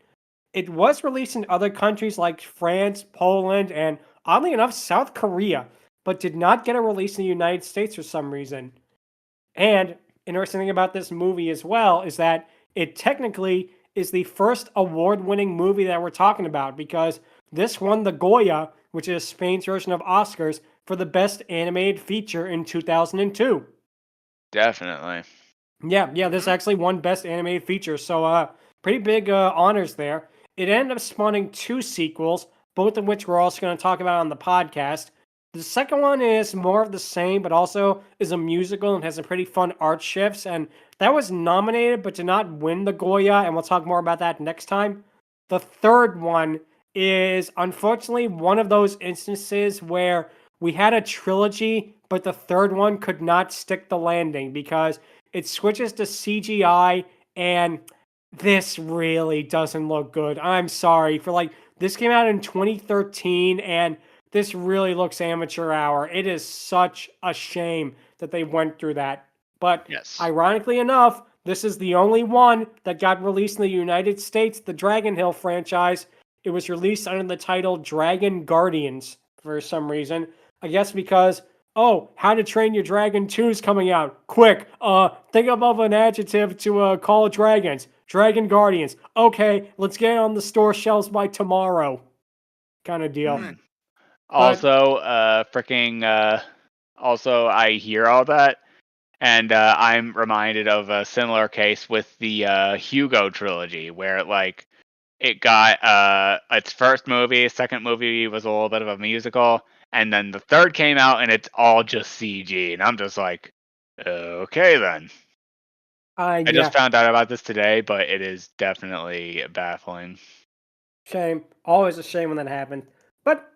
It was released in other countries like France, Poland, and oddly enough, South Korea, but did not get a release in the United States for some reason. And interesting thing about this movie as well is that it technically is the first award-winning movie that we're talking about because this won the Goya, which is Spain's version of Oscars, for the best animated feature in 2002. Definitely. Yeah, this actually won best animated feature, so pretty big honors there. It ended up spawning 2 sequels, both of which we're also going to talk about on the podcast. The second one is more of the same, but also is a musical and has some pretty fun art shifts. And that was nominated, but did not win the Goya. And we'll talk more about that next time. The third one is unfortunately one of those instances where we had a trilogy, but the third one could not stick the landing because it switches to CGI and this really doesn't look good. I'm sorry for this came out in 2013 and this really looks amateur hour. It is such a shame that they went through that. But Yes. ironically enough, this is the only one that got released in the United States, the Dragon Hill franchise. It was released under the title Dragon Guardians for some reason. I guess because, How to Train Your Dragon 2 is coming out. Quick, think of an adjective to call dragons. Dragon Guardians. Okay, let's get it on the store shelves by tomorrow. Kind of deal. Also, also I hear all that, and I'm reminded of a similar case with the Hugo trilogy, where it got its first movie, second movie was a little bit of a musical, and then the third came out and it's all just CG, and I'm just like, okay then. I just found out about this today, but it is definitely baffling. Shame. Always a shame when that happened. But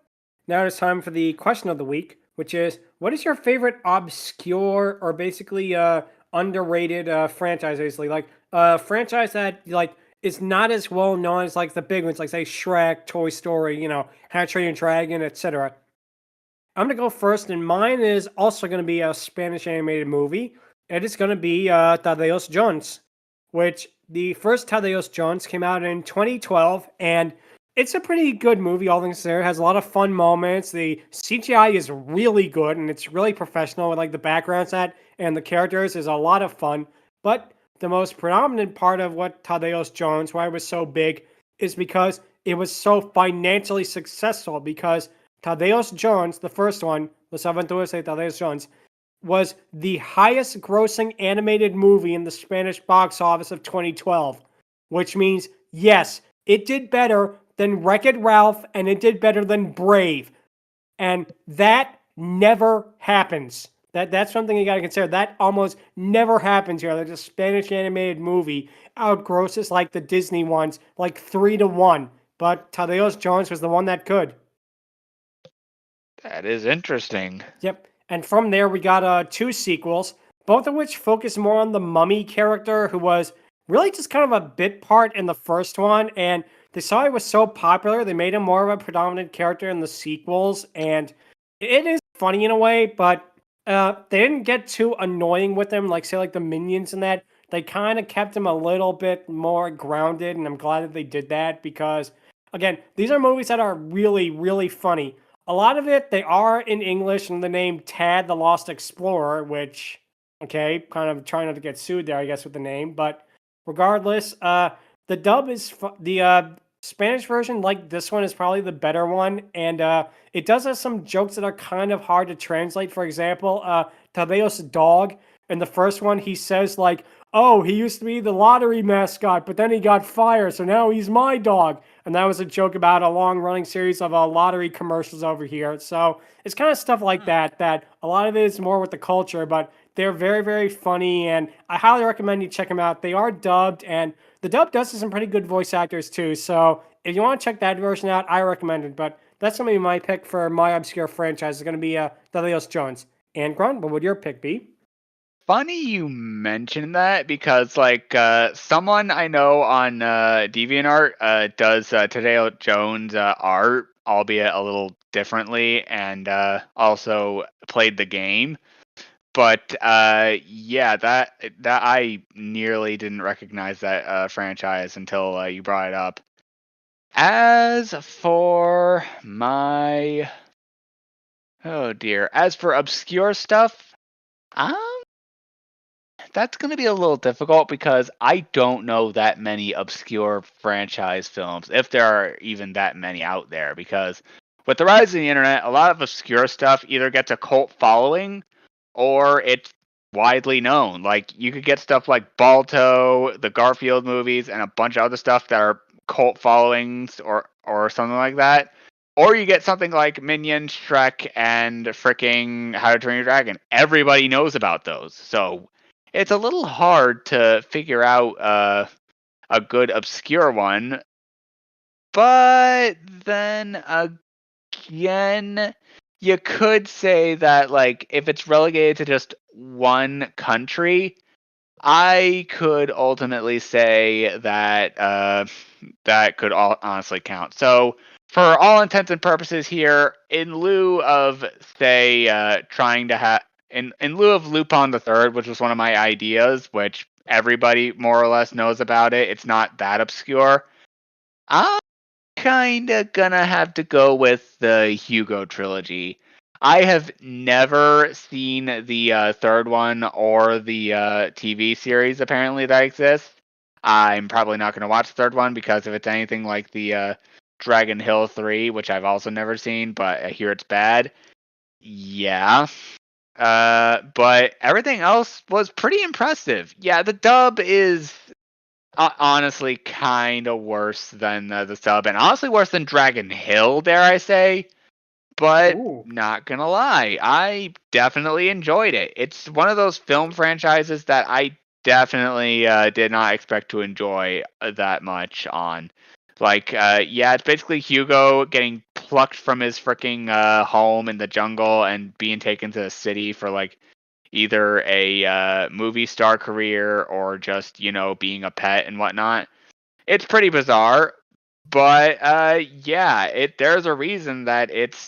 now it's time for the question of the week, which is, what is your favorite obscure or basically underrated franchise, basically? Like a franchise that is not as well known as the big ones, like say Shrek, Toy Story, How to Train Your Dragon, etc. I'm going to go first, and mine is also going to be a Spanish animated movie. It is going to be Thaddeus Jones, which the first Thaddeus Jones came out in 2012, and it's a pretty good movie, all things considered. It has a lot of fun moments. The CGI is really good, and it's really professional with like the background set and the characters is a lot of fun. But the most predominant part of what Thaddeus Jones, why it was so big, is because it was so financially successful because Thaddeus Jones, the first one, Las Aventuras de Thaddeus Jones, was the highest grossing animated movie in the Spanish box office of 2012, which means, yes, it did better than Wreck-It Ralph and it did better than Brave. And that never happens. That's something you got to consider. That almost never happens here. Like a Spanish animated movie outgrosses like the Disney ones, like 3-1. But Thaddeus Jones was the one that could. That is interesting. Yep. And from there, we got 2 sequels, both of which focus more on the mummy character, who was really just kind of a bit part in the first one. And they saw it was so popular, they made him more of a predominant character in the sequels. And it is funny in a way, but they didn't get too annoying with him, like, say, like the minions and that. They kind of kept him a little bit more grounded, and I'm glad that they did that because, again, these are movies that are really, really funny. A lot of it, they are in English and the name Tad the Lost Explorer, which, okay, kind of trying not to get sued there, I guess, with the name. But regardless, the dub is, the Spanish version, like this one, is probably the better one. And it does have some jokes that are kind of hard to translate. For example, Tadeo's dog, in the first one, he says, like, oh, he used to be the lottery mascot, but then he got fired, so now he's my dog. And that was a joke about a long-running series of lottery commercials over here. So it's kind of stuff like that a lot of it is more with the culture, but they're very, very funny, and I highly recommend you check them out. They are dubbed, and the dub does have some pretty good voice actors, too. So if you want to check that version out, I recommend it. But that's going to be my pick for my obscure franchise. It's going to be Thaddeus Jones. Angron, what would your pick be? Funny you mentioned that because, like, someone I know on DeviantArt does Tadeo Jones art, albeit a little differently, and also played the game. But yeah, that I nearly didn't recognize that franchise until you brought it up. As for my, oh dear, as for obscure stuff, um. That's going to be a little difficult because I don't know that many obscure franchise films, if there are even that many out there. Because with the rise of the internet, a lot of obscure stuff either gets a cult following or it's widely known. Like, you could get stuff like Balto, the Garfield movies, and a bunch of other stuff that are cult followings or something like that. Or you get something like Minions, Shrek, and fricking How to Train Your Dragon. Everybody knows about those. So it's a little hard to figure out a good obscure one, but then again, you could say that, like, if it's relegated to just one country, I could ultimately say that that could honestly count. So, for all intents and purposes here, in lieu of, say, trying to have in lieu of Lupin the Third, which was one of my ideas, which everybody more or less knows about it, it's not that obscure. I'm kind of gonna have to go with the Hugo trilogy. I have never seen the third one or the TV series apparently that exists. I'm probably not going to watch the third one because if it's anything like the Dragon Hill 3, which I've also never seen, but I hear it's bad. Yeah. But everything else was pretty impressive. Yeah, the dub is honestly kind of worse than the sub, and honestly worse than Dragon Hill, dare I say. But Ooh. not gonna lie, I definitely enjoyed it. It's one of those film franchises that I definitely did not expect to enjoy that much on. Like, yeah, it's basically Hugo getting plucked from his freaking home in the jungle and being taken to the city for, like, either a movie star career or just, you know, being a pet and whatnot. It's pretty bizarre, But yeah, there's a reason that it's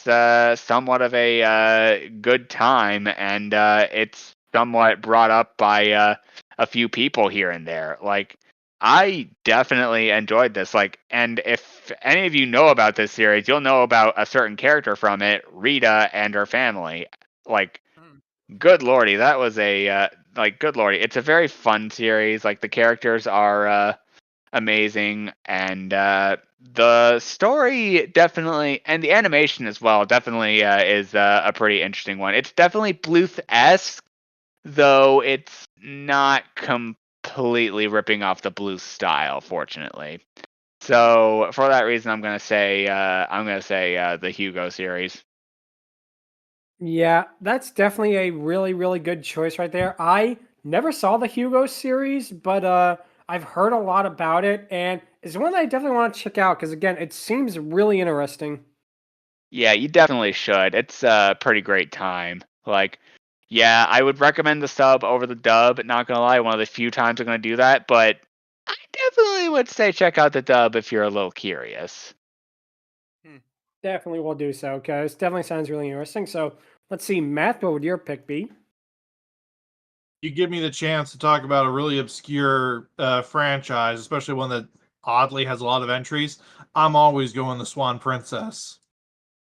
somewhat of a good time, and it's somewhat brought up by a few people here and there. Like, I definitely enjoyed this. Like, and if any of you know about this series, you'll know about a certain character from it, Rita and her family. Like, Hmm. good lordy, that was a good lordy. It's a very fun series. Like, the characters are amazing, and the story definitely, and the animation as well, definitely is a pretty interesting one. It's definitely Bluth-esque, though it's not completely ripping off the Bluth style, fortunately. So for that reason, I'm gonna say the Hugo series. Yeah, that's definitely a really, really good choice right there. I never saw the Hugo series, but I've heard a lot about it, and it's one that I definitely want to check out because again, it seems really interesting. Yeah, you definitely should. It's a pretty great time. Like, yeah, I would recommend the sub over the dub. Not gonna lie, one of the few times I'm gonna do that, but I definitely would say check out the dub if you're a little curious. Definitely will do so because definitely sounds really interesting. So let's see, Matt, what would your pick be? You give me the chance to talk about a really obscure franchise, especially one that oddly has a lot of entries. I'm always going the Swan Princess.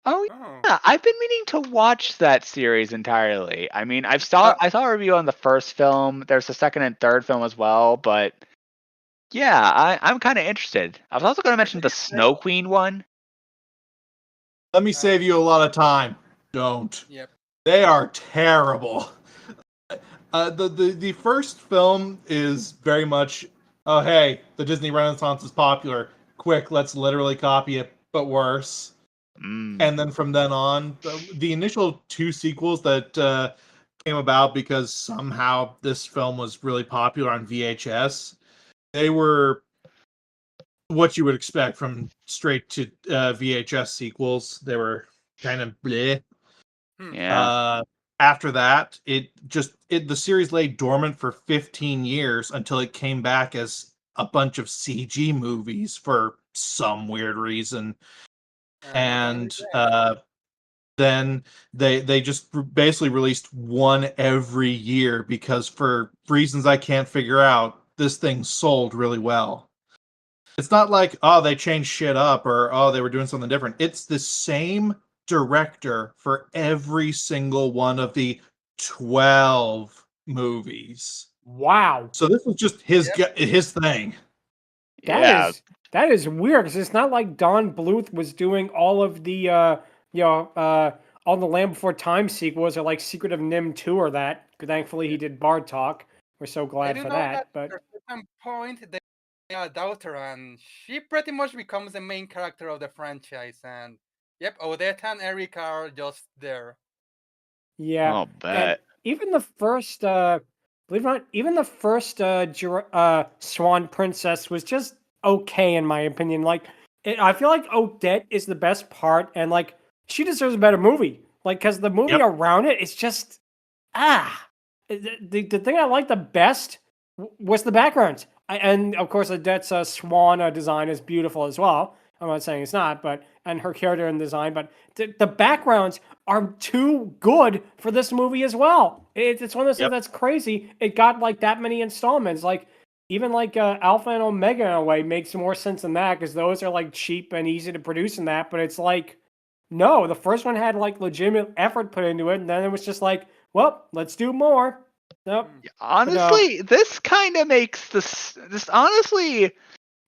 Oh Oh. yeah, I've been meaning to watch that series entirely. I mean, I saw a review on the first film. There's a second and third film as well, but yeah, I'm kind of interested. I was also going to mention the Snow Queen one. Let me save you a lot of time. Don't. Yep. They are terrible. The first film is very much, oh hey, the Disney Renaissance is popular. Quick, let's literally copy it, but worse. And then from then on, the initial two sequels that came about because somehow this film was really popular on VHS, they were what you would expect from straight to VHS sequels. They were kind of bleh. Yeah. After that, the series lay dormant for 15 years until it came back as a bunch of CG movies for some weird reason. And then they just basically released one every year because for reasons I can't figure out, this thing sold really well. It's not like, oh, they changed shit up or oh, they were doing something different. It's the same director for every single one of the 12 movies. Wow, So this was just his thing. Yeah. that is weird because it's not like Don Bluth was doing all of the all the Land Before Time sequels or like Secret of Nim 2 or that. Thankfully, he did Bard Talk. We're so I glad do for know that. that But at some point they are a daughter, and she pretty much becomes the main character of the franchise. And yep, Odette and Eric are just there. yeah, I'll and bet. even the first, believe it or not, even the first Swan Princess was just okay in my opinion. Like, I feel like Odette is the best part, and like she deserves a better movie. Like, because the movie Yep. around it is just the thing I like the best was the background. And of course, Odette's swan design is beautiful as well. I'm not saying it's not, but and her character and design, but the backgrounds are too good for this movie as well. It's one of those things that's crazy. It got like that many installments. Like even like Alpha and Omega in a way makes more sense than that because those are like cheap and easy to produce in that. But it's like no, the first one had like legitimate effort put into it, and then it was just like, well, let's do more. Nope. Honestly, this kind of makes this honestly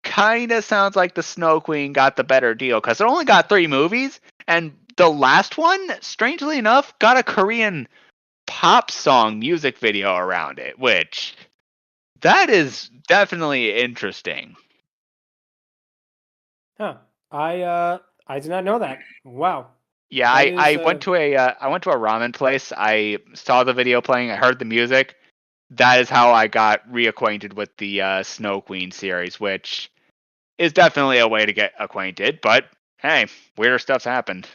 kind of sounds like the Snow Queen got the better deal because it only got 3 movies, and the last one, strangely enough, got a Korean pop song music video around it, which that is definitely interesting. Huh. I did not know that. Wow. Yeah, That I is, went to a ramen place. I saw the video playing. I heard the music. That is how I got reacquainted with the Snow Queen series, which is definitely a way to get acquainted. But hey, weirder stuff's happened.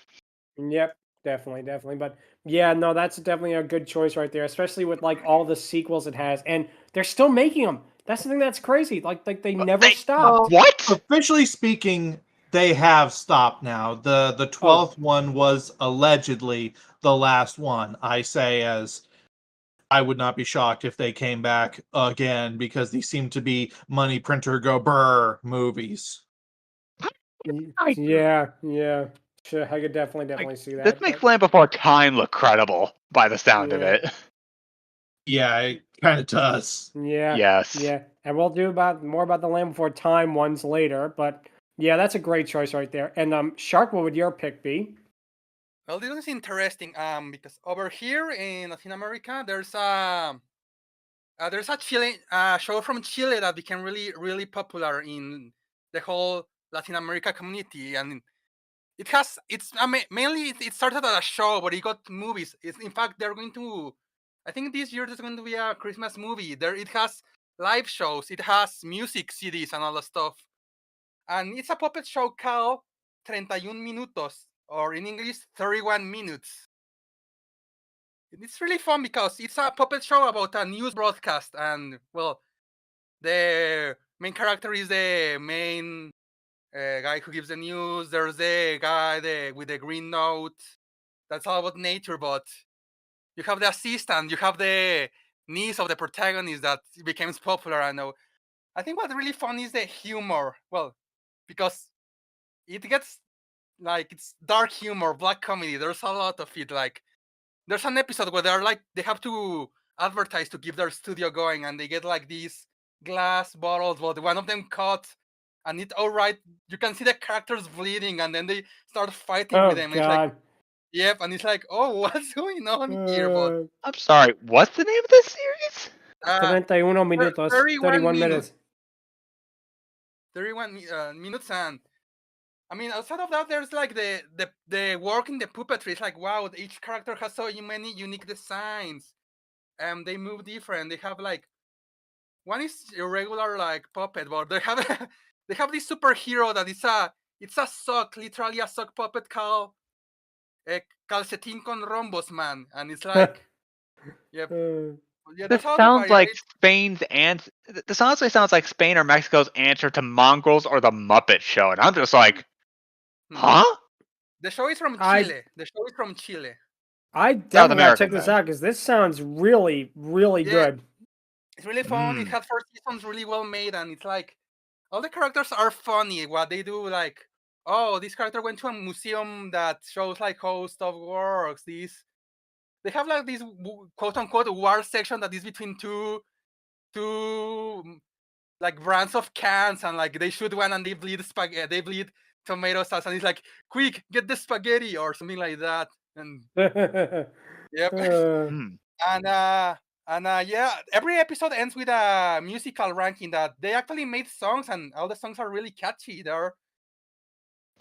Yep, definitely. But yeah, no, that's definitely a good choice right there, especially with like all the sequels it has, and they're still making them. That's the thing that's crazy. Like they never stopped. What? Officially speaking, they have stopped now. The 12th one was allegedly the last one. I say as I would not be shocked if they came back again because these seem to be money printer go brr movies. Yeah. Sure, I could definitely see This that. makes but- Land Before Time look credible by the sound of Yeah. it. Yeah, it kind of does. Yeah. Yes. Yeah. And we'll do more about the Land Before Time ones later, but yeah, that's a great choice right there. And Shark, what would your pick be? Well, this is interesting. Because over here in Latin America, there's a Chile show from Chile that became really popular in the whole Latin America community, and mainly it started as a show, but it got movies. In fact, they're going to. I think this year there's going to be a Christmas movie. It has live shows, it has music CDs and all that stuff, and it's a puppet show called 31 Minutos, or in English 31 Minutes. It's really fun because it's a puppet show about a news broadcast, and well, the main character is the main guy who gives the news. There's the guy with the green note. That's all about nature, but you have the assistant, you have the niece of the protagonist that becomes popular. I think what's really fun is the humor. Well, because it gets like it's dark humor, black comedy. There's a lot of it. Like there's an episode where they have to advertise to keep their studio going, and they get like these glass bottles, but one of them caught, and it's all right. You can see the characters bleeding, and then they start fighting Oh with them. And it's like, God. yep, and it's like, oh, what's going on here? But I'm sorry, what's the name of this series? 31 minutos, 31 minutes. 31 minutes, and I mean, outside of that, there's like the work in the puppetry. It's like, wow, each character has so many unique designs. They move different. They have like one is irregular like puppet, but they have they have this superhero that it's a sock, literally a sock puppet called Calcetín con Rombos Man, and it's like, yep. Yeah, This that's all sounds the like variation. Spain's answer. This honestly sounds like Spain or Mexico's answer to Mongrels or the Muppet Show, and I'm just like, huh? The show is from I- Chile. The show is from Chile. I definitely gotta American check this then. out because this sounds really Yeah. good. It's really fun. It Mm. has 4 seasons, really well made, and it's like all the characters are funny. What they do, like, oh, this character went to a museum that shows like how stuff works. They have like this quote unquote war section that is between two like brands of cans, and like they shoot one and they bleed spaghetti, they bleed tomato sauce, and it's like, quick, get the spaghetti or something like that. And yep. Hmm. And yeah, every episode ends with a musical ranking that they actually made songs, and all the songs are really catchy there.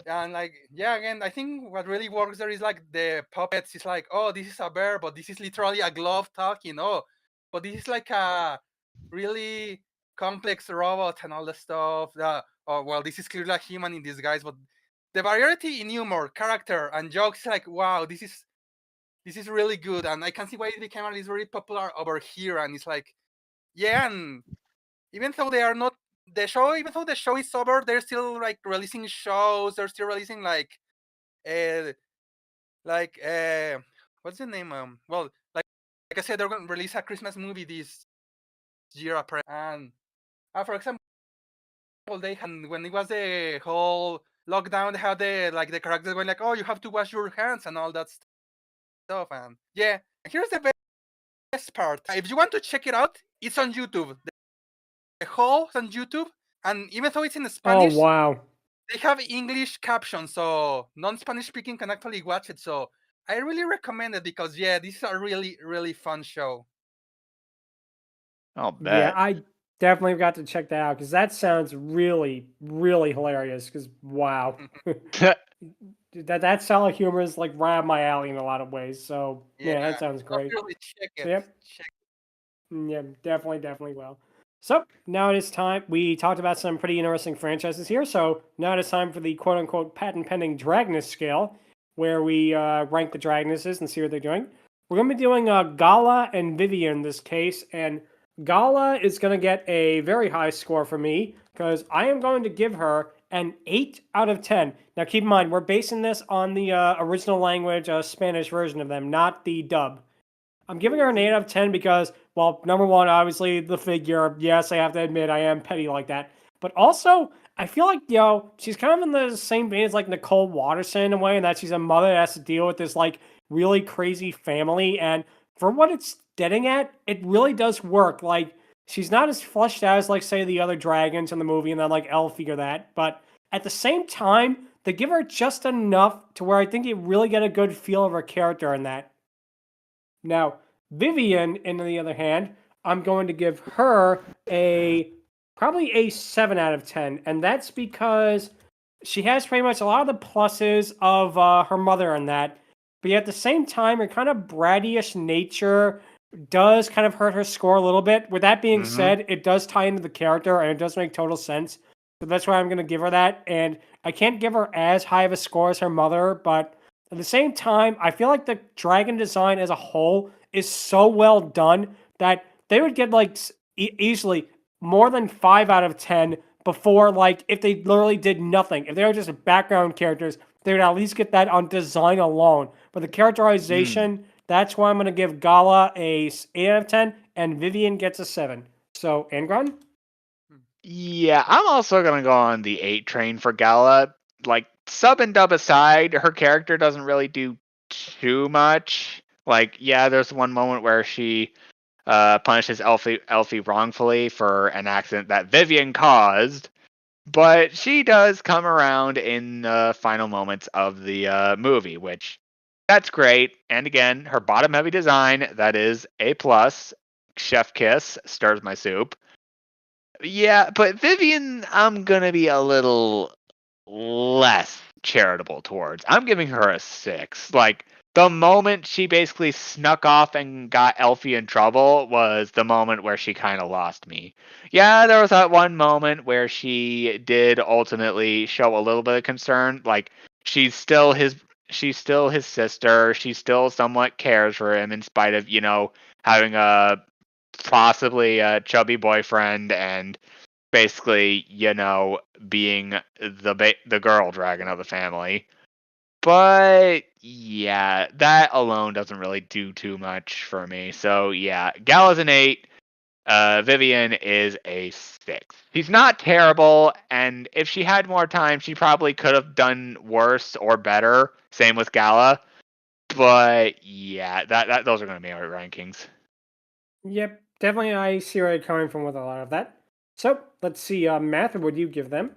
And like, yeah, again, I think what really works there is like the puppets. It's like, oh, this is a bear, but this is literally a glove talking. Oh, but this is like a really complex robot and all the stuff. Oh, well, this is clearly a human in disguise, but the variety in humor, character, and jokes is like, wow, this is really good, and I can see why it became at least very popular over here. And it's like, yeah, and even though they are not even though the show is over, they're still like releasing shows. They're still releasing like what's the name? Well, like I said, they're going to release a Christmas movie this year, apparently. And for example, they had, when it was the whole lockdown, they had the characters going like, oh, you have to wash your hands and all that stuff. And yeah, here's the best part. If you want to check it out, it's on YouTube. The whole is on YouTube, and even though it's in Oh Spanish, wow. they have English captions, so non-Spanish speaking can actually watch it. So I really recommend it because yeah, this is a really fun show. I'll bet. Yeah, I definitely got to check that out because that sounds really hilarious. Because wow, that style of humor is like right up my alley in a lot of ways. So yeah, that sounds great. Really check it. Yep. Yeah, definitely will. So now it is time. We talked about some pretty interesting franchises here. So now it is time for the quote unquote patent pending Dragoness Scale, where we rank the Dragonesses and see what they're doing. We're going to be doing Gala and Vivian in this case, and Gala is going to get a very high score for me because I am going to give her an 8 out of 10. Now, keep in mind, we're basing this on the original language, Spanish version of them, not the dub. I'm giving her an 8 out of 10 because, well, number one, obviously the figure. Yes, I have to admit I am petty like that. But also, I feel like, she's kind of in the same vein as like Nicole Watterson in a way, in that she's a mother that has to deal with this like really crazy family. And for what it's getting at, it really does work. Like, she's not as fleshed out as, like, say, the other dragons in the movie, and then like Elfie or that. But at the same time, they give her just enough to where I think you really get a good feel of her character in that. Now, Vivian, on the other hand, I'm going to give her probably a 7 out of 10. And that's because she has pretty much a lot of the pluses of her mother in that. But yet at the same time, her kind of bratty-ish nature does kind of hurt her score a little bit. With that being said, it does tie into the character, and it does make total sense. So that's why I'm going to give her that. And I can't give her as high of a score as her mother, but at the same time, I feel like the dragon design as a whole is so well done that they would get like easily more than 5 out of 10 before, like, if they literally did nothing. If they were just background characters, they would at least get that on design alone. But the characterization, that's why I'm going to give Gala a 8 out of 10, and Vivian gets a 7. So, Angron? Yeah, I'm also going to go on the 8 train for Gala. Like, sub and dub aside, her character doesn't really do too much. Yeah, there's one moment where she punishes Elfie wrongfully for an accident that Vivian caused, but she does come around in the final moments of the movie, which that's great. And again, her bottom heavy design, that is A+, chef kiss, stirs my soup. Yeah, but Vivian, I'm gonna be a little less charitable towards. I'm giving her a 6. Like, the moment she basically snuck off and got Elfie in trouble was the moment where she kind of lost me. Yeah, there was that one moment where she did ultimately show a little bit of concern. Like, she's still his sister. She still somewhat cares for him in spite of, having a possibly a chubby boyfriend and basically, being the girl dragon of the family. But yeah, that alone doesn't really do too much for me. So yeah, Gala's an 8. Vivian is a 6. She's not terrible, and if she had more time, she probably could have done worse or better. Same with Gala. But yeah, those are going to be our rankings. Yep, definitely I see where you're coming from with a lot of that. So, let's see, Matt, what would you give them?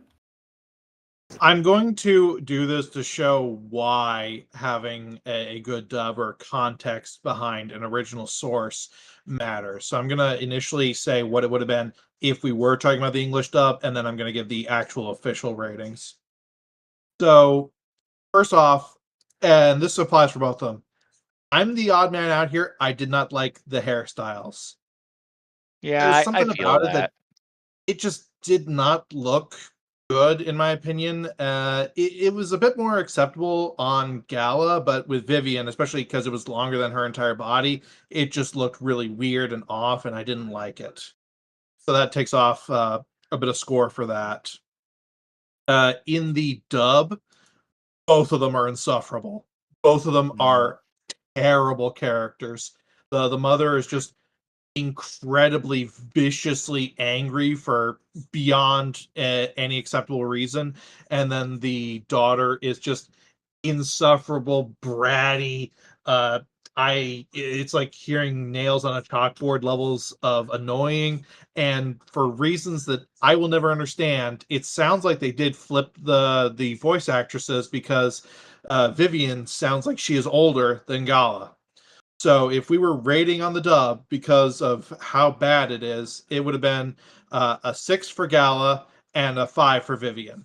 I'm going to do this to show why having a good dub or context behind an original source matters. So I'm going to initially say what it would have been if we were talking about the English dub, and then I'm going to give the actual official ratings. So first off, and this applies for both of them, I'm the odd man out here. I did not like the hairstyles. Yeah, There's something I feel about that. it that it just did not look good, in my opinion. It was a bit more acceptable on Gala, but with Vivian, especially because it was longer than her entire body, it just looked really weird and off, and I didn't like it. So that takes off a bit of score for that. In the dub, both of them are insufferable. Both of them are terrible characters. The mother is just incredibly viciously angry for beyond any acceptable reason, and then the daughter is just insufferable, bratty. It's like hearing nails on a chalkboard levels of annoying, and for reasons that I will never understand, it sounds like they did flip the voice actresses, because Vivian sounds like she is older than Gala. So if we were rating on the dub because of how bad it is, it would have been a 6 for Gala and a 5 for Vivian.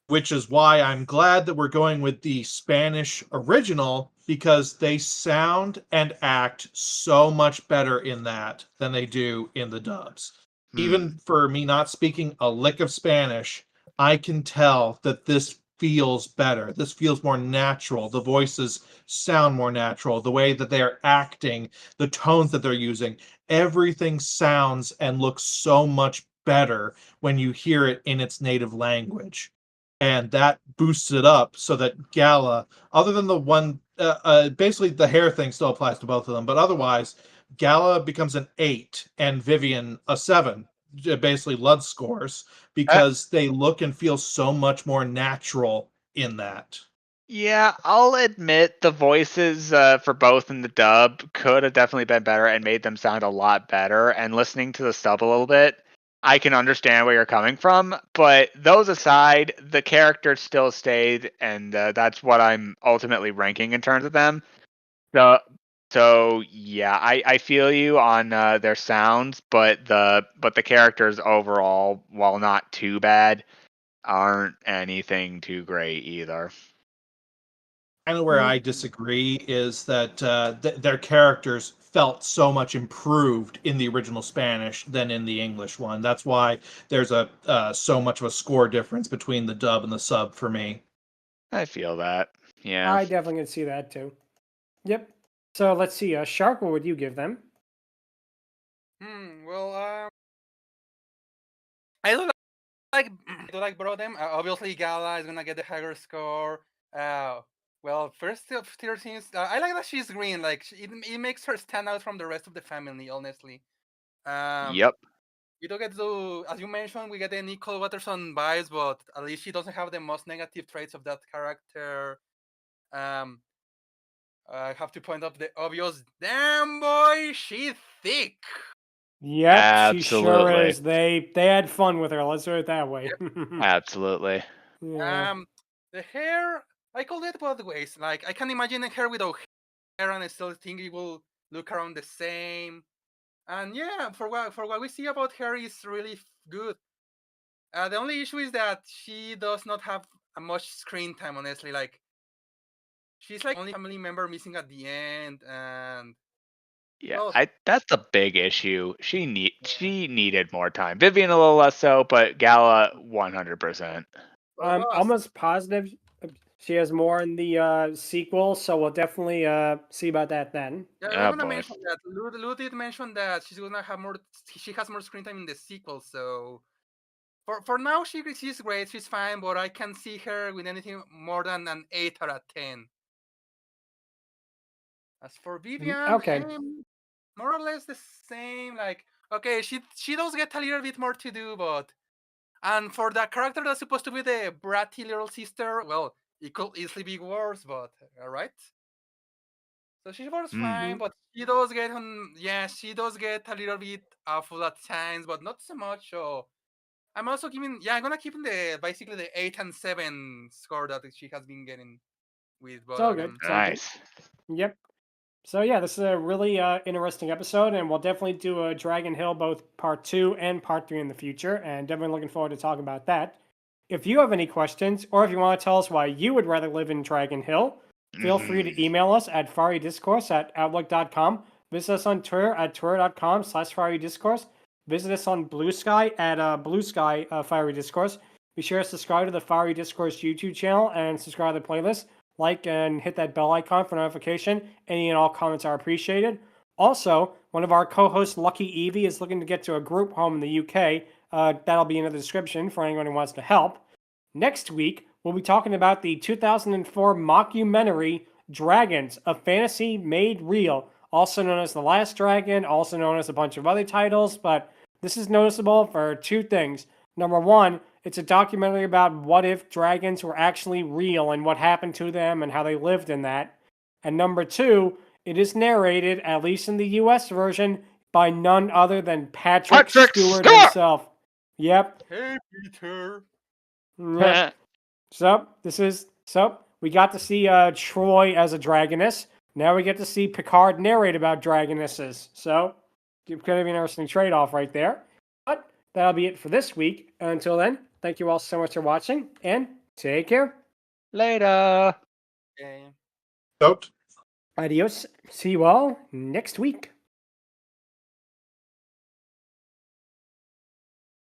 Which is why I'm glad that we're going with the Spanish original, because they sound and act so much better in that than they do in the dubs. Even for me not speaking a lick of Spanish, I can tell that this feels better. This feels more natural. The voices sound more natural. The way that they are acting, the tones that they're using, everything sounds and looks so much better when you hear it in its native language. And that boosts it up so that Gala, other than the one, basically the hair thing still applies to both of them, but otherwise, Gala becomes an 8 and Vivian a 7, basically Lud scores, because they look and feel so much more natural in that. Yeah, I'll admit the voices for both in the dub could have definitely been better and made them sound a lot better. And listening to the sub a little bit, I can understand where you're coming from. But those aside, the characters still stayed, and that's what I'm ultimately ranking in terms of them. So yeah, I feel you on their sounds, but the characters overall, while not too bad, aren't anything too great either. Kind of where I disagree is that their characters felt so much improved in the original Spanish than in the English one. That's why there's a so much of a score difference between the dub and the sub for me. I feel that. Yeah. I definitely can see that too. Yep. So let's see. Shark, what would you give them? Well, I do like I do like both of them. Obviously, Gala is gonna get the higher score. Well, first of tier scenes, I like that she's green. Like it makes her stand out from the rest of the family. Honestly. Yep. We don't get to, as you mentioned, we get the Nicole Watterson vibes, but at least she doesn't have the most negative traits of that character. I have to point out the obvious. Damn boy, she's thick. Yep, she sure Absolutely. is. They had fun with her. Let's do it that way. Absolutely. Yeah. The hair, I call it both ways. Like I can imagine a hair without hair, and I still think it will look around the same. And yeah, for what we see about her is really good. The only issue is that she does not have much screen time. Honestly, like she's like only family member missing at the end, and Yeah, well, that's a big issue. She needed more time. Vivian a little less so, but Gala 100%. I'm well, almost positive she has more in the sequel, so we'll definitely see about that then. yeah, I'm Oh gonna boy. mention that. Lou did mention that she's gonna have more. She has more screen time in the sequel, so for now she's great. She's fine, but I can see her with anything more than an 8 out of 10. As for Vivian, Okay. more or less the same. Like, okay, she does get a little bit more to do, but and for that character that's supposed to be the bratty little sister, well, it could easily be worse, but alright. So she was fine, Mhm. but she does get she does get a little bit awful at times, but not so much. So I'm also I'm gonna keep the basically the 8 and 7 score that she has been getting with both It's all of good. them. It's all good. Nice. Yep. So yeah, this is a really interesting episode, and we'll definitely do a Dragon Hill both part 2 and part 3 in the future, and definitely looking forward to talking about that. If you have any questions, or if you want to tell us why you would rather live in Dragon Hill, feel free to email us at fiarydiscourse@outlook.com. Visit us on Twitter at twitter.com/fiarydiscourse. Visit us on Blue Sky at Blue Sky Fiery Discourse. Be sure to subscribe to the Fiery Discourse YouTube channel and subscribe to the playlist. Like and hit that bell icon for notification. Any and all comments are appreciated. Also, one of our co-hosts, Lucky Evie, is looking to get to a group home in the UK. That'll be in the description for anyone who wants to help. Next week, we'll be talking about the 2004 mockumentary Dragons, a fantasy made real, also known as The Last Dragon, also known as a bunch of other titles, but this is noticeable for two things. Number one, it's a documentary about what if dragons were actually real and what happened to them and how they lived in that. And number two, it is narrated, at least in the US version, by none other than Patrick Stewart himself. Yep. Hey, Peter. Yep. So we got to see Troy as a dragoness. Now we get to see Picard narrate about dragonesses. So it's kind of an interesting trade-off right there. But that'll be it for this week. Until then, thank you all so much for watching and take care. Later. Okay. Don't. Adios. See you all next week.